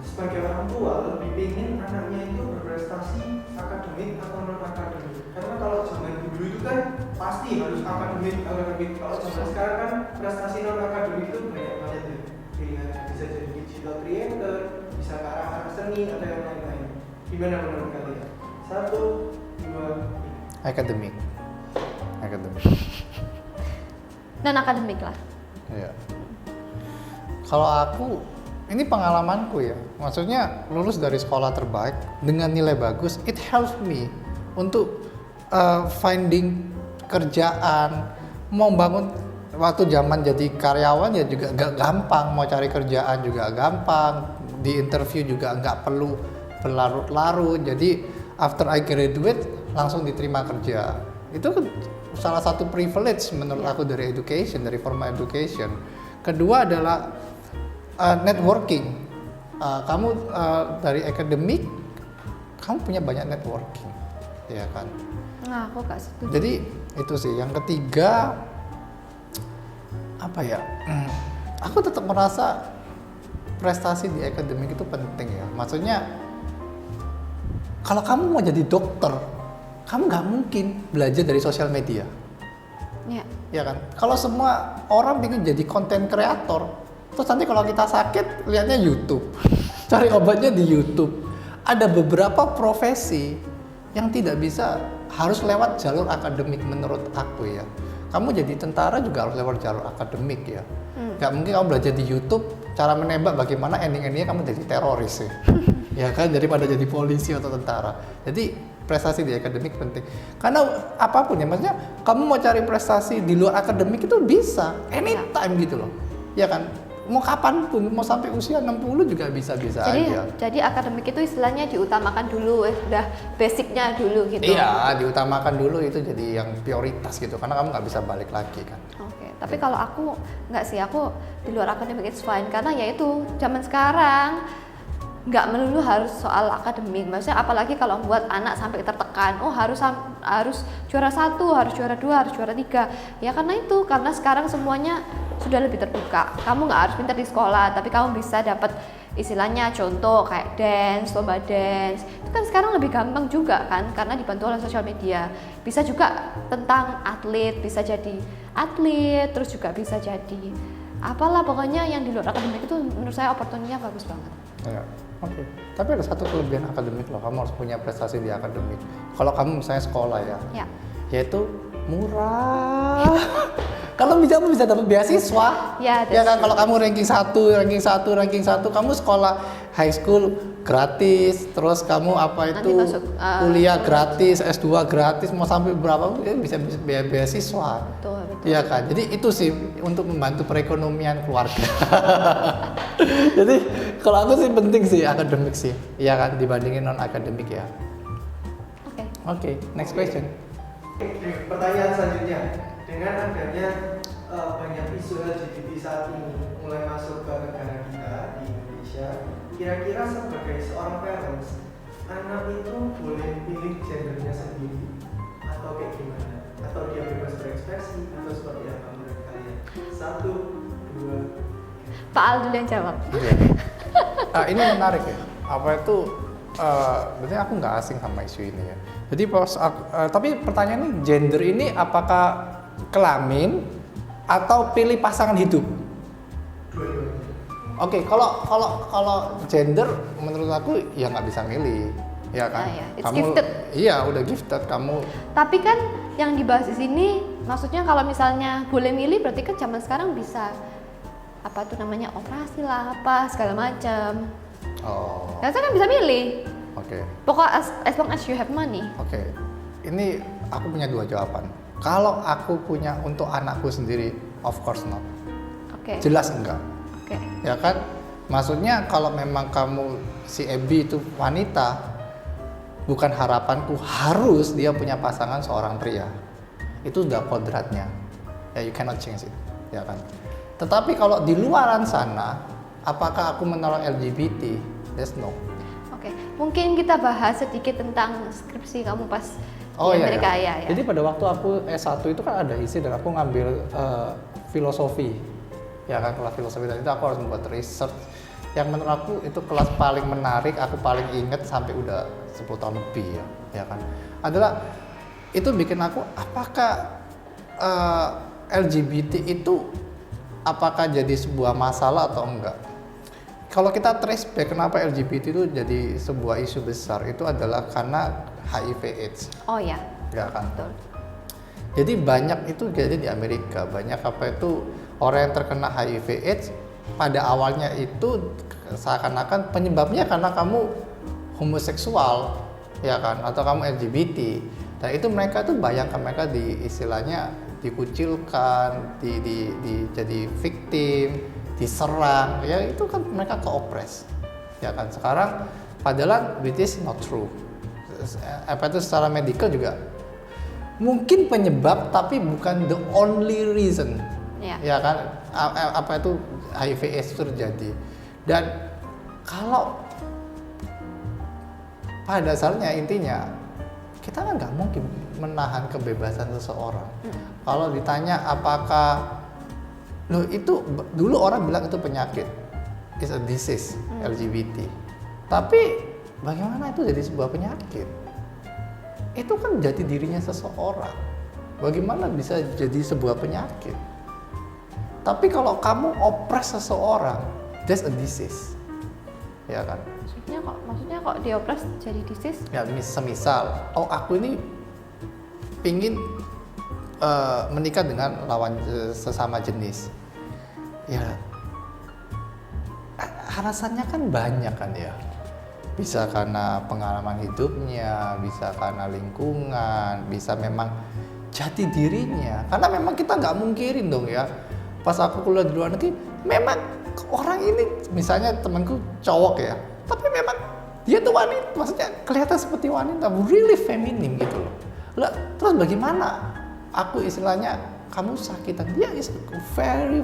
Sebagai orang tua, lebih pengen anaknya itu berprestasi akademik atau non akademik? Karena kalau zaman dulu itu kan pasti harus akademik. Kalau zaman sekarang kan prestasi non akademik itu banyak banget ya. Pilihannya bisa jadi digital creator, bisa ke arah seni atau yang lain-lain. Gimana menurut kalian? 1, 2, 3. Akademik. Non akademik lah. Iya. Kalau aku, ini pengalamanku ya, maksudnya lulus dari sekolah terbaik dengan nilai bagus, it helps me untuk finding kerjaan, mau bangun. Waktu zaman jadi karyawan ya juga gak gampang, mau cari kerjaan juga gampang, di interview juga nggak perlu berlarut-larut. Jadi after I graduate langsung diterima kerja. Itu salah satu privilege menurut aku dari education, dari formal education. Kedua adalah networking. Kamu dari akademik, kamu punya banyak networking, ya kan? Nah, aku gak setuju. Jadi itu sih. Yang ketiga, aku tetap merasa prestasi di akademik itu penting ya. Maksudnya kalau kamu mau jadi dokter, kamu nggak mungkin belajar dari sosial media. Ya kan? Kalau semua orang ingin jadi konten kreator, terus nanti kalau kita sakit lihatnya YouTube, cari obatnya di YouTube. Ada beberapa profesi yang tidak bisa harus lewat jalur akademik menurut aku ya. Kamu jadi tentara juga harus lewat jalur akademik ya. Gak mungkin kamu belajar di YouTube cara menembak bagaimana ending-endingnya kamu jadi teroris ya. Ya kan, daripada jadi polisi atau tentara. Jadi prestasi di akademik penting. Karena apapun ya, maksudnya kamu mau cari prestasi di luar akademik itu bisa anytime gitu loh. Ya kan? Mau kapanpun, mau sampai usia 60 juga bisa-bisa aja. Jadi akademik itu istilahnya diutamakan dulu, udah basicnya dulu gitu. Iya, diutamakan dulu, itu jadi yang prioritas gitu, karena kamu nggak bisa balik lagi kan. Oke, tapi kalau aku nggak sih, aku di luar akademik it's fine, karena ya itu zaman sekarang nggak melulu harus soal akademik. Maksudnya apalagi kalau membuat anak sampai tertekan, oh harus juara 1, harus juara 2, harus juara 3. Ya karena sekarang semuanya sudah lebih terbuka. Kamu nggak harus pintar di sekolah, tapi kamu bisa dapat istilahnya contoh kayak dance, lomba dance itu kan sekarang lebih gampang juga kan karena dibantu oleh sosial media. Bisa juga tentang atlet, bisa jadi atlet, terus juga bisa jadi apalah pokoknya yang di luar akademik itu menurut saya opportunity-nya bagus banget. Ya, oke. Tapi ada satu kelebihan akademik loh, kamu harus punya prestasi di akademik. Kalau kamu misalnya sekolah ya, yaitu murah. Kalau bisa dapat beasiswa. Ya kan kalau kamu ranking 1, kamu sekolah high school gratis, terus kamu apa itu masuk, kuliah gratis, S2 gratis, mau sampai berapa bisa beasiswa. Betul. Iya kan, jadi itu sih untuk membantu perekonomian keluarga. Jadi kalau aku sih penting sih akademik sih, iya kan dibandingin non akademik ya. Oke, next question. Pertanyaan selanjutnya, dengan adanya banyak isu LGBT saat ini mulai masuk ke negara kita di Indonesia, kira-kira sebagai seorang parents, anak itu boleh pilih gendernya sendiri atau kayak gimana? Atau dia bebas berekspresi atau seperti apa menurut kalian? 1, 2. Pak Al dulu yang jawab. Ini menarik ya. Apa itu? Berarti aku nggak asing sama isu ini ya. Jadi tapi pertanyaannya gender ini apakah kelamin atau pilih pasangan hidup? Oke, kalau gender menurut aku ya nggak bisa milih, ya kan? It's gifted. Iya, udah gifted kamu. Tapi kan yang dibahas di sini, maksudnya kalau misalnya boleh milih, berarti kan zaman sekarang bisa apa tuh namanya operasi lah, apa segala macam. Oh. Ya saya kan bisa milih. Oke. Pokok as long as you have money. Oke. Ini aku punya 2 jawaban. Kalau aku punya untuk anakku sendiri, of course not. Oke. Jelas enggak. Oke. Ya kan? Maksudnya kalau memang kamu si Ebi itu wanita, bukan harapanku harus dia punya pasangan seorang pria. Itu udah kodratnya. Ya you cannot change it, ya kan? Tetapi kalau di luaran sana, apakah aku menolak LGBT? There's no. Oke. Mungkin kita bahas sedikit tentang skripsi kamu pas Oh di iya, Amerika iya. ya. Jadi pada waktu aku S1 itu kan ada isi dan aku ngambil filosofi. Ya kan, kelas filosofi, dan itu aku harus membuat research yang menurut aku itu kelas paling menarik, aku paling inget sampai udah 10 tahun lebih ya kan. Adalah itu bikin aku apakah LGBT itu apakah jadi sebuah masalah atau enggak? Kalau kita trace back kenapa LGBT itu jadi sebuah isu besar, itu adalah karena HIV/AIDS. Oh ya. Ya kan. Betul. Jadi banyak itu jadi di Amerika, banyak apa itu orang yang terkena HIV/AIDS pada awalnya itu seakan-akan penyebabnya karena kamu homoseksual, ya kan, atau kamu LGBT. Dan itu mereka tuh bayangkan mereka di istilahnya dikucilkan, jadi victim, diserang, ya itu kan mereka ke-oppress, ya kan. Sekarang padahal which is not true. Apa itu secara medikal juga mungkin penyebab tapi bukan the only reason, ya kan. Apa itu HIV/AIDS terjadi. Dan kalau pada dasarnya intinya kita kan nggak mungkin menahan kebebasan seseorang. Kalau ditanya apakah loh itu dulu orang bilang itu penyakit, is a disease, LGBT. Tapi bagaimana itu jadi sebuah penyakit? Itu kan jadi dirinya seseorang. Bagaimana bisa jadi sebuah penyakit? Tapi kalau kamu oppress seseorang, that's a disease, ya kan? Maksudnya kok diopres jadi disease? Ya semisal, oh aku ini pingin menikah dengan lawan sesama jenis, ya alasannya kan banyak kan ya. Bisa karena pengalaman hidupnya, bisa karena lingkungan, bisa memang jati dirinya. Karena memang kita nggak mungkirin dong ya. Pas aku kuliah di luar negeri, memang orang ini, misalnya temanku cowok ya, tapi memang dia tuh wanita, maksudnya kelihatan seperti wanita, really feminim gitu loh. Lah, terus bagaimana? Aku istilahnya kamu sakitan, dia is very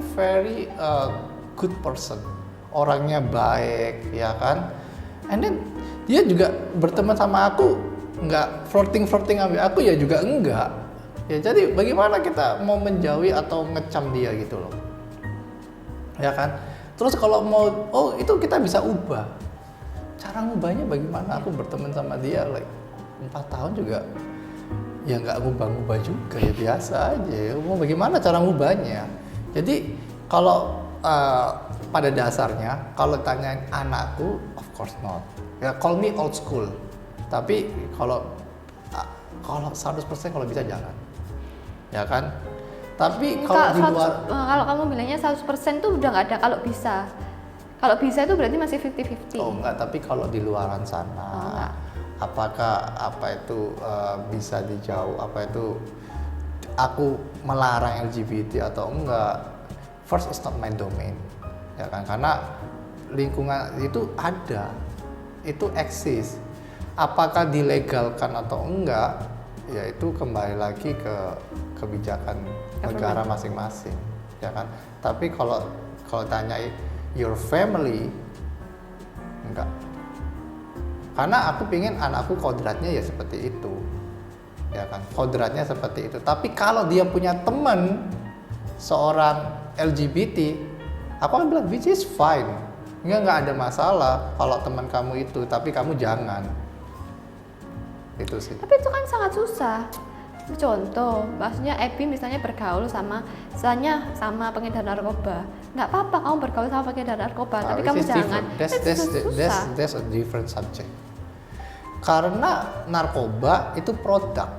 good person, orangnya baik, ya kan? And then dia juga berteman sama aku, nggak flirting sama aku ya juga enggak. Ya jadi bagaimana kita mau menjauhi atau ngecam dia gitu loh, ya kan? Terus kalau mau, oh itu kita bisa ubah. Cara ngubahnya bagaimana? Aku berteman sama dia like 4 tahun juga ya nggak ngubah-ngubah juga, ya biasa aja. Mau bagaimana cara ngubahnya? Jadi kalau pada dasarnya kalau tanya anakku, of course not. Ya call me old school. Tapi kalau 100% kalau bisa jangan. Ya kan? Tapi kalau di luar, kalau kamu bilangnya 100% tuh udah nggak ada kalau bisa. Kalau bisa itu berarti masih 50-50. oh enggak, tapi kalau di luaran sana, enggak. apakah apa itu bisa dijauh, apa itu aku melarang LGBT atau enggak? First, it's not my domain, ya kan? Karena lingkungan itu ada, itu eksis. Apakah dilegalkan atau enggak? Ya itu kembali lagi ke kebijakan negara masing-masing, ya kan? Tapi kalau tanya your family, enggak. Karena aku pengen anakku kodratnya ya seperti itu, ya kan? Kodratnya seperti itu. Tapi kalau dia punya teman seorang LGBT, aku akan bilang which is fine, nggak ada masalah kalau teman kamu itu, tapi kamu jangan. Itu sih. Tapi itu kan sangat susah. Contoh, maksudnya Ebi misalnya bergaul sama pengedar narkoba, nggak apa-apa kamu bergaul sama pengedar narkoba, tapi kamu jangan. That's a different subject. Karena narkoba itu produk.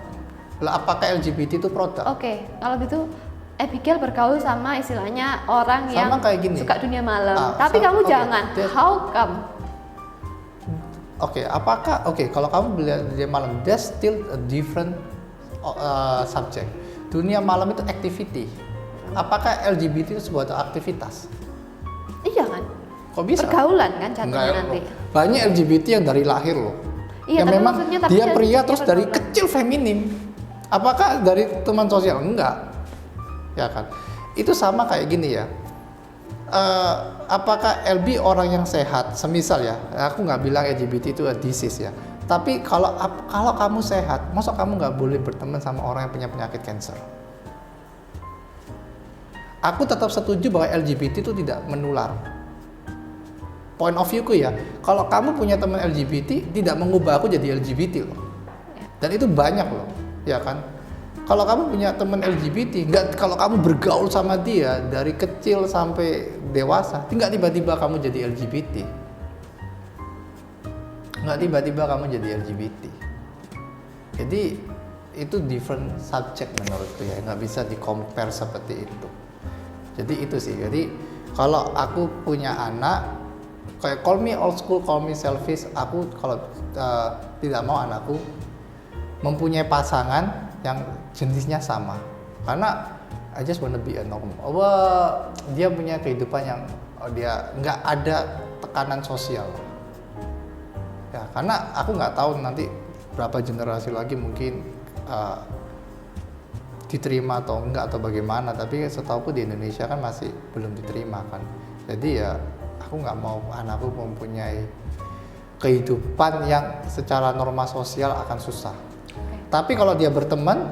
Lah apakah LGBT itu produk? Oke, kalau gitu Abigail bergaul sama istilahnya orang yang kayak gini. suka dunia malam, tapi kamu jangan. How come? Apakah kalau kamu belajar dunia malam, that's still a different subject. Dunia malam itu activity. Apakah LGBT itu sebuah aktivitas? Iya kan? Kok bisa? Pergaulan kan jatuhnya nanti. Banyak LGBT yang dari lahir loh. Iya, yang tapi memang maksudnya dia pria terus dari pergaulan. kecil feminim. Apakah dari teman sosial? Enggak. Ya kan? Itu sama kayak gini ya. Apakah LB orang yang sehat? Semisal ya, aku nggak bilang LGBT itu a disease ya. Tapi kalau kamu sehat, masa kamu nggak boleh berteman sama orang yang punya penyakit kanker? Aku tetap setuju bahwa LGBT itu tidak menular. Point of view ku ya, kalau kamu punya teman LGBT, tidak mengubah aku jadi LGBT loh. Dan itu banyak loh, ya kan? Kalau kamu punya teman LGBT, kalau kamu bergaul sama dia dari kecil sampai dewasa, nggak tiba-tiba kamu jadi LGBT. Nggak tiba-tiba kamu jadi LGBT. Jadi itu different subject menurutku ya, nggak bisa di-compare seperti itu. Jadi itu sih. Jadi kalau aku punya anak, kayak call me old school, call me selfish, aku kalau tidak mau anakku mempunyai pasangan yang jenisnya sama. Karena I just wanna be a normal. Dia punya kehidupan yang dia nggak ada tekanan sosial. Ya, karena aku nggak tahu nanti berapa generasi lagi mungkin diterima atau enggak atau bagaimana. Tapi setauku di Indonesia kan masih belum diterima kan. Jadi ya aku nggak mau anakku mempunyai kehidupan yang secara norma sosial akan susah. Tapi kalau dia berteman,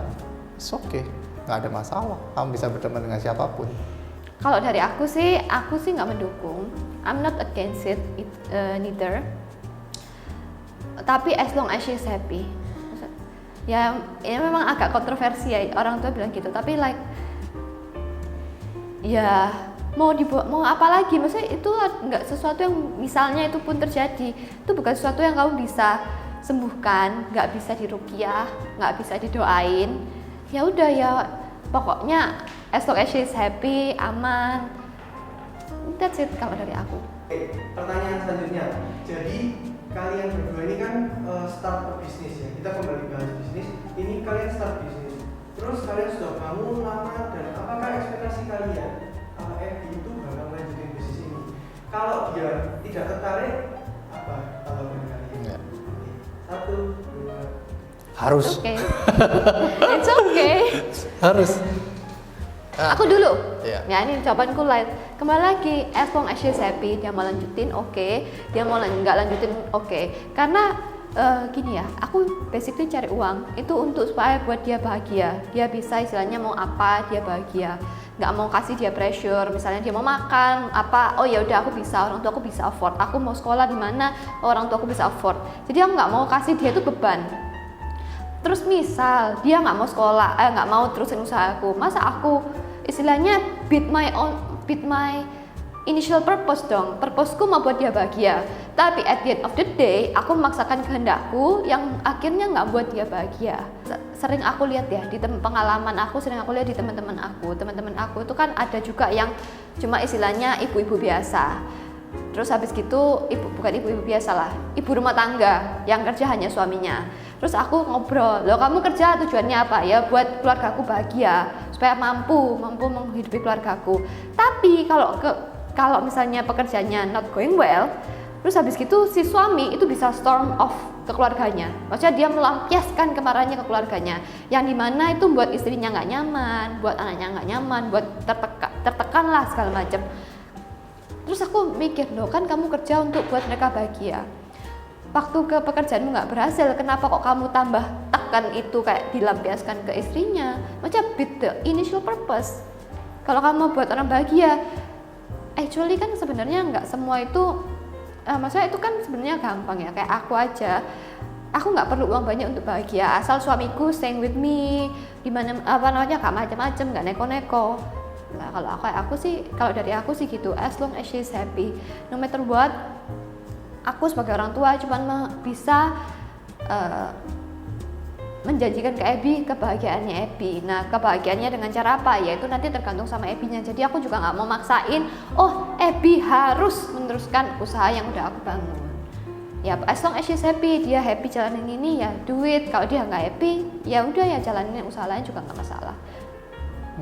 it's okay, nggak ada masalah. Kamu bisa berteman dengan siapapun. Kalau dari aku sih nggak mendukung. I'm not against it neither. Tapi as long as she's happy. Ya memang agak kontroversi ya, orang tua bilang gitu. Tapi like, ya mau apa lagi? Maksudnya itu nggak sesuatu yang misalnya itu pun terjadi, itu bukan sesuatu yang kamu bisa sembuhkan, nggak bisa diruqyah, nggak bisa didoain. Ya udah ya, pokoknya as long as she's happy, aman. That's it kalau dari aku. Pertanyaan selanjutnya. Jadi kalian berdua ini kan start bisnis ya. Kita kembali bahas bisnis. Ini kalian start bisnis. Terus kalian sudah bangun lama, dan apakah ekspektasi kalian Ebi itu bakal melanjutkan bisnis ini? Kalau dia tidak tertarik, apa tanggapan kalian? Ya. 1, 2. Harus. It's okay. It's okay. Harus. Aku dulu. Iya. Ya ini jawabanku lain. Kembali lagi, as long as she's happy, dia mau lanjutin, oke. Dia mau nggak lanjutin, oke. Karena gini ya, aku basically cari uang itu untuk supaya buat dia bahagia, dia bisa istilahnya mau apa dia bahagia, nggak mau kasih dia pressure, misalnya dia mau makan apa, oh ya udah aku bisa, orang tua aku bisa afford, aku mau sekolah di mana orang tua aku bisa afford, jadi aku nggak mau kasih dia itu beban. Terus misal dia nggak mau sekolah, nggak mau terusin usahaku, masa aku istilahnya beat my initial purpose dong, purposeku mau buat dia bahagia, tapi at the end of the day aku memaksakan kehendakku yang akhirnya nggak buat dia bahagia. Sering aku lihat ya di pengalaman aku, sering aku lihat di teman-teman aku itu kan ada juga yang cuma istilahnya ibu-ibu biasa, terus habis gitu bukan ibu-ibu biasa lah, ibu rumah tangga yang kerja hanya suaminya. Terus aku ngobrol, loh kamu kerja tujuannya apa? Ya buat keluargaku bahagia, supaya mampu menghidupi keluargaku. Tapi kalau misalnya pekerjaannya not going well, terus habis gitu si suami itu bisa storm off ke keluarganya, maksudnya dia melampiaskan kemarahannya ke keluarganya, yang dimana itu buat istrinya nggak nyaman, buat anaknya nggak nyaman, buat tertekan lah segala macam. Terus aku mikir, loh kan kamu kerja untuk buat mereka bahagia, waktu ke pekerjaanmu nggak berhasil, kenapa kok kamu tambah tekan itu kayak dilampiaskan ke istrinya? Macam beat the initial purpose. Kalau kamu buat orang bahagia, actually kan sebenarnya nggak semua itu, maksudnya itu kan sebenarnya gampang ya, kayak aku aja, aku nggak perlu uang banyak untuk bahagia, asal suamiku staying with me, dimana gak macam-macam, nggak neko-neko. Nah kalau dari aku sih gitu, as long as she's happy, no matter what, aku sebagai orang tua cuma bisa menjanjikan ke Abby kebahagiaannya Abby. Nah kebahagiaannya dengan cara apa? Ya itu nanti tergantung sama Abby-nya. Jadi aku juga nggak mau maksain, oh Abby harus meneruskan usaha yang udah aku bangun. Ya as long as she's happy, dia happy jalanin ini ya do it. Kalau dia nggak happy, ya udah ya jalanin usaha lain juga nggak masalah.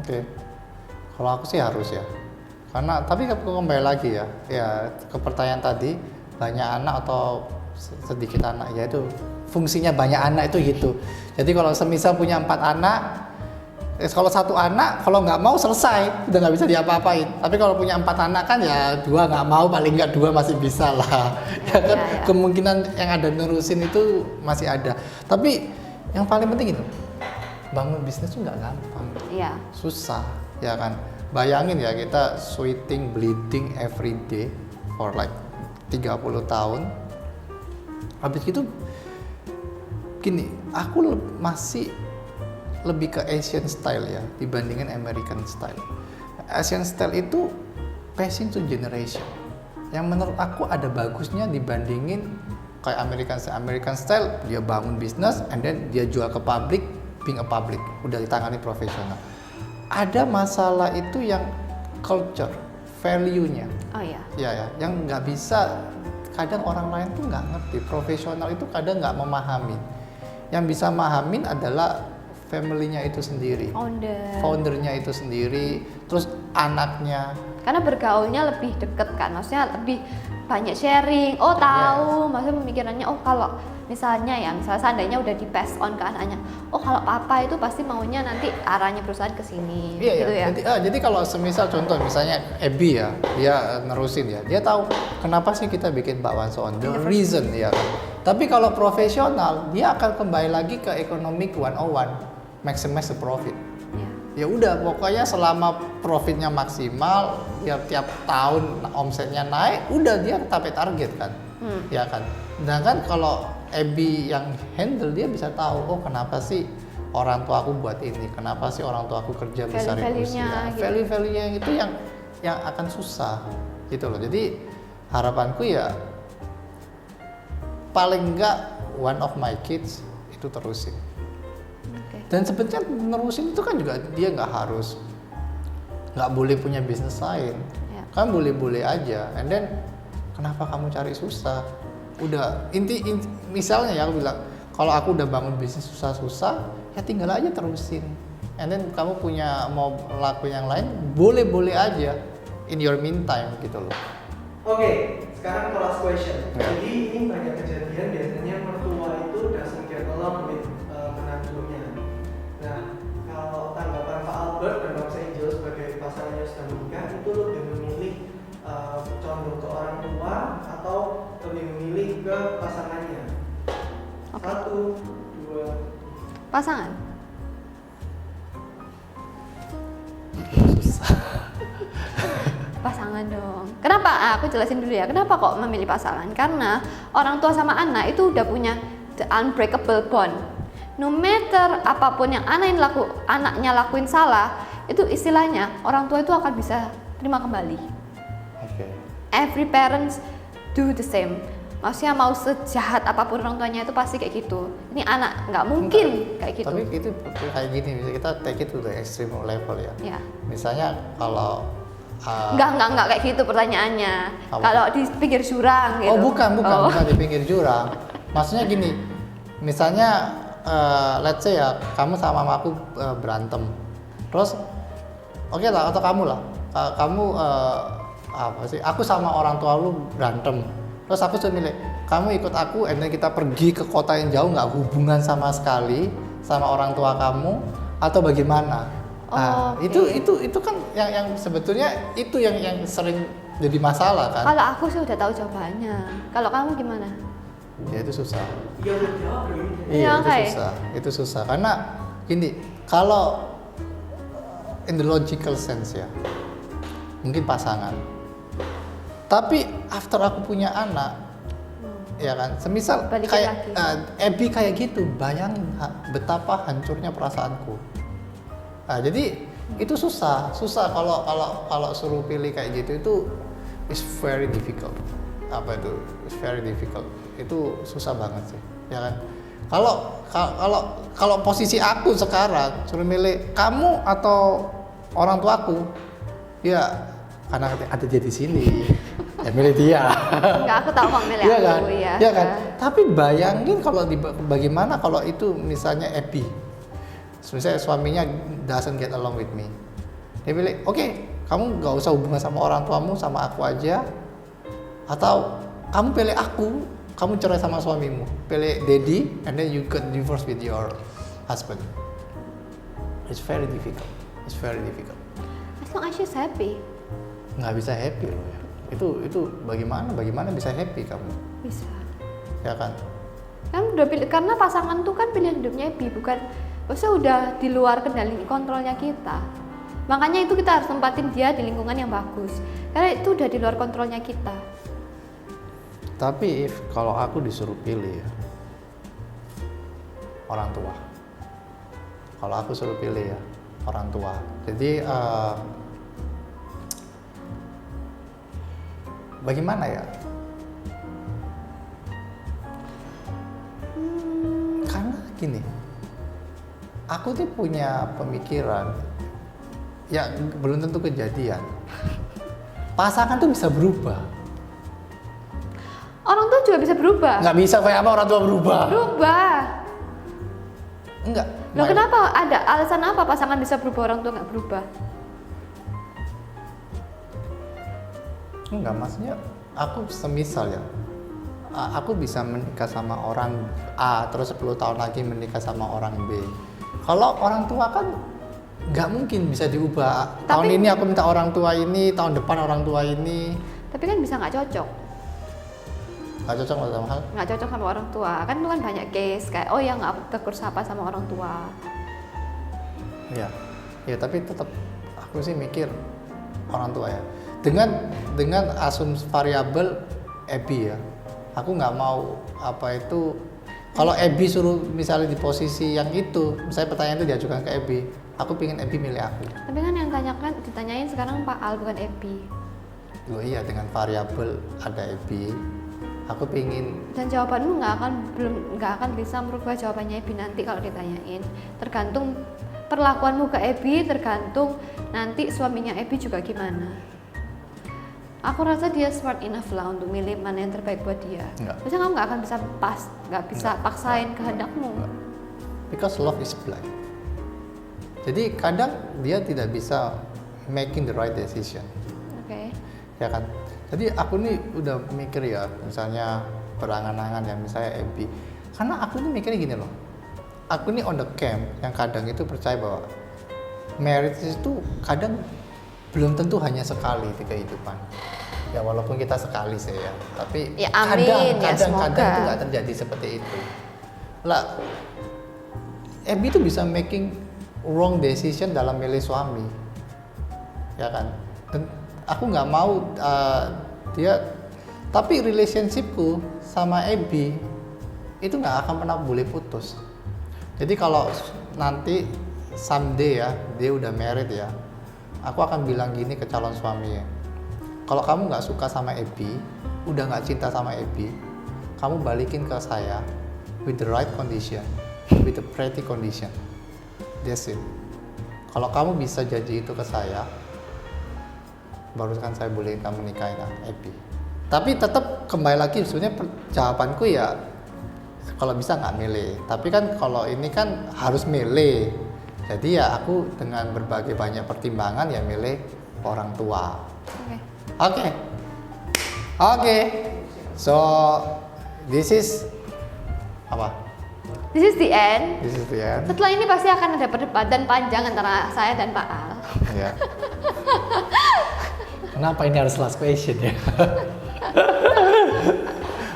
Oke. Kalau aku sih harus ya. Karena tapi kembali lagi ya ke pertanyaan tadi, banyak anak atau sedikit anak, ya itu fungsinya banyak anak itu gitu. Jadi kalau semisal punya 4 anak, kalau 1 anak kalau nggak mau selesai, udah nggak bisa diapa-apain. Tapi kalau punya 4 anak kan ya 2 nggak mau, paling nggak 2 masih bisa lah. Ya kan kemungkinan yang ada nerusin itu masih ada. Tapi yang paling penting itu bangun bisnis itu nggak gampang. Iya. Susah, ya kan. Bayangin ya kita sweating, bleeding every day for like 30 tahun. Habis itu gini, aku masih lebih ke Asian style ya dibandingin American style. Asian style itu passing to generation, yang menurut aku ada bagusnya dibandingin kayak American style. Dia bangun bisnis and then dia jual ke publik, being a public, udah ditangani profesional. Ada masalah itu yang culture, value-nya. Oh iya. Ya, yang nggak bisa, kadang orang lain tuh nggak ngerti. Profesional itu kadang nggak memahami. Yang bisa mahamin adalah family-nya itu sendiri, foundernya itu sendiri, terus anaknya. Karena bergaulnya lebih deket kan, maksudnya lebih banyak sharing. Oh tahu, maksudnya pemikirannya, oh kalau misalnya seandainya udah di pass on ke anaknya, oh kalau papa itu pasti maunya nanti arahnya perusahaan ke sini, gitu ya. Jadi kalau semisal contoh misalnya Abby ya, dia nerusin ya, dia tahu kenapa sih kita bikin bakwan so on, the reason ya kan. Tapi kalau profesional, dia akan kembali lagi ke economic 101, maximize the profit. Ya udah, pokoknya selama profitnya maksimal, ya tiap tahun omsetnya naik, udah dia capai target kan, ya kan. Sedangkan kalau Abby yang handle, dia bisa tahu, oh kenapa sih orang tua aku buat ini, kenapa sih orang tua aku kerja besarin usia, value-value-nya itu yang akan susah gitu loh. Jadi harapanku ya paling enggak one of my kids itu terusin. Dan sebenarnya nerusin itu kan juga dia nggak boleh punya bisnis lain, kan boleh-boleh aja. And then kenapa kamu cari susah? Udah misalnya ya aku bilang, kalau aku udah bangun bisnis susah-susah, ya tinggal aja terusin. And then kamu mau lakuin yang lain, boleh-boleh aja in your meantime gitu loh. Oke, sekarang ke last question. Jadi ini banyak kejadian biasanya mertua itu doesn't get along with menantunya. Nah, kalau tanggapan Pak Albert dan Mas Angel sebagai pasangan yang sudah menikah itu lebih memilih condong ke orang tua atau lebih memilih ke pasangannya? 1, 2. Pasangan. Susah. Pasangan dong. Kenapa? Aku jelasin dulu ya. Kenapa kok memilih pasangan? Karena orang tua sama anak itu udah punya the unbreakable bond. No matter apapun yang anaknya lakuin salah, itu istilahnya orang tua itu akan bisa terima kembali. Oke. Every parents do the same. Maksudnya mau sejahat apapun orang tuanya itu pasti kayak gitu. Ini anak nggak mungkin kayak gitu. Tapi itu kayak gini, misalnya kita take it to the extreme level ya. Ya. Misalnya kalau Enggak kayak gitu pertanyaannya. Apa? Kalau di pinggir jurang gitu. Oh bukan Oh. di pinggir jurang. Maksudnya gini, misalnya let's say ya kamu sama mamaku berantem, terus oke lah atau kamu lah, kamu apa sih? Aku sama orang tua lu berantem, terus aku sudah milih kamu ikut aku, and then kita pergi ke kota yang jauh nggak hubungan sama sekali sama orang tua kamu atau bagaimana? Nah, Oh, itu kan yang sebetulnya itu yang sering jadi masalah kan? Kalau aku sih udah tahu jawabannya. Kalau kamu gimana? Ya itu susah. Iya udah jawab dong. Iya, Itu oke. susah. Itu susah karena gini, kalau in the logical sense ya, mungkin pasangan. Tapi after aku punya anak, ya kan, semisal Balikin kayak lagi. Abby kayak gitu, bayangin betapa hancurnya perasaanku. Nah, jadi itu susah kalau suruh pilih kayak gitu itu is very difficult. Apa itu? It's very difficult. Itu susah banget sih, ya kan? Kalau posisi aku sekarang suruh milih kamu atau orang tuaku, ya karena ada dia di sini, ya milih dia. Enggak, aku tahu kok milih Iya aku, kan? iya. Iya kan? Tapi bayangin kalau bagaimana kalau itu misalnya Abby, misalnya suaminya doesn't get along with me, dia bilang, oke, kamu gak usah hubungan sama orang tuamu, sama aku aja, atau kamu pilih aku, kamu cerai sama suamimu, pilih daddy, and then you get divorced with your husband. It's very difficult. It's very difficult. As long as she's happy. Nggak bisa happy loh ya. Itu bagaimana bisa happy kamu, Bisa. ya kan? Kan udah pilih, karena pasangan tuh kan pilihan hidupnya Bi, bukan maksudnya udah di luar kendali kontrolnya kita. Makanya itu kita harus tempatin dia di lingkungan yang bagus. Karena itu udah di luar kontrolnya kita. Tapi kalau aku disuruh pilih ya, orang tua. Kalau aku suruh pilih ya, orang tua. Jadi bagaimana ya? Karena gini, aku tuh punya pemikiran, ya belum tentu kejadian. Pasangan tuh bisa berubah. Orang tua juga bisa berubah. Nggak bisa kayak apa orang tua berubah? Berubah. Enggak. Loh, kenapa? Ada alasan apa pasangan bisa berubah, orang tua nggak berubah? Enggak, maksudnya aku semisal ya, aku bisa menikah sama orang A, terus 10 tahun lagi menikah sama orang B. Kalau orang tua kan nggak mungkin bisa diubah. Tahun ini aku minta orang tua ini, tahun depan orang tua ini. Tapi kan bisa nggak cocok. Nggak cocok sama hal. Nggak cocok sama orang tua. Kan itu kan banyak case kayak, oh ya nggak tegur sapa sama orang tua. Ya, ya tapi tetap aku sih mikir orang tua ya. Dengan asumsi variabel Abby ya, aku nggak mau apa itu. Kalau Abby suruh misalnya di posisi yang itu, misalnya pertanyaan itu diajukan ke Abby, aku pingin Abby milih aku. Tapi kan yang ditanyain sekarang Pak Al, bukan Abby. Loh iya, dengan variabel ada Abby, aku pingin. Dan jawabanmu nggak akan bisa merubah jawabannya Abby nanti kalau ditanyain. Tergantung perlakuanmu ke Abby, tergantung nanti suaminya Abby juga gimana. Aku rasa dia smart enough lah untuk milih mana yang terbaik buat dia. Maksudnya kamu nggak akan bisa nggak bisa paksain kehendakmu. Because love is blind. Jadi kadang dia tidak bisa making the right decision. Oke. Ya kan. Jadi aku nih udah mikir ya, misalnya berangan-angan ya, misalnya Abby. Karena aku nih mikirnya gini loh. Aku nih on the camp yang kadang itu percaya bahwa marriage itu kadang belum tentu hanya sekali di kehidupan. Ya walaupun kita sekali sih ya, tapi Ya, amin, kadang semoga. itu nggak terjadi seperti itu. Lah, Abby itu bisa making wrong decision dalam milih suami, ya kan? Dan aku nggak mau dia, tapi relationshipku sama Abby itu nggak akan pernah boleh putus. Jadi kalau nanti someday ya dia udah married ya, aku akan bilang gini ke calon suaminya, kalau kamu nggak suka sama Abby, udah nggak cinta sama Abby, kamu balikin ke saya with the right condition, with the pretty condition. That's it. Kalau kamu bisa janji itu ke saya, baru kan saya boleh kamu nikahin Abby. Tapi tetap kembali lagi, sebenarnya jawabanku ya kalau bisa nggak milih. Tapi kan kalau ini kan harus milih. Jadi ya aku dengan berbagai banyak pertimbangan ya milih orang tua. Oke. So this is apa? This is the end. This is the end. Setelah ini pasti akan ada perdebatan panjang antara saya dan Pak Al. Ya. Kenapa ini harus last question ya?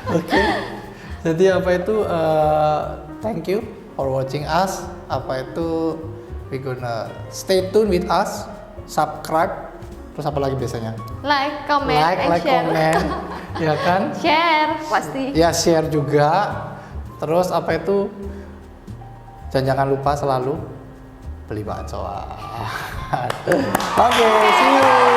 Oke. Jadi apa itu? Thank you for watching us. Apa itu? We gonna stay tune with us. Subscribe. Terus apa lagi biasanya? Like, comment, and share. comment, ya kan? Share pasti. Ya share juga. Terus apa itu? Dan jangan lupa selalu beli bakso. Oke, see you.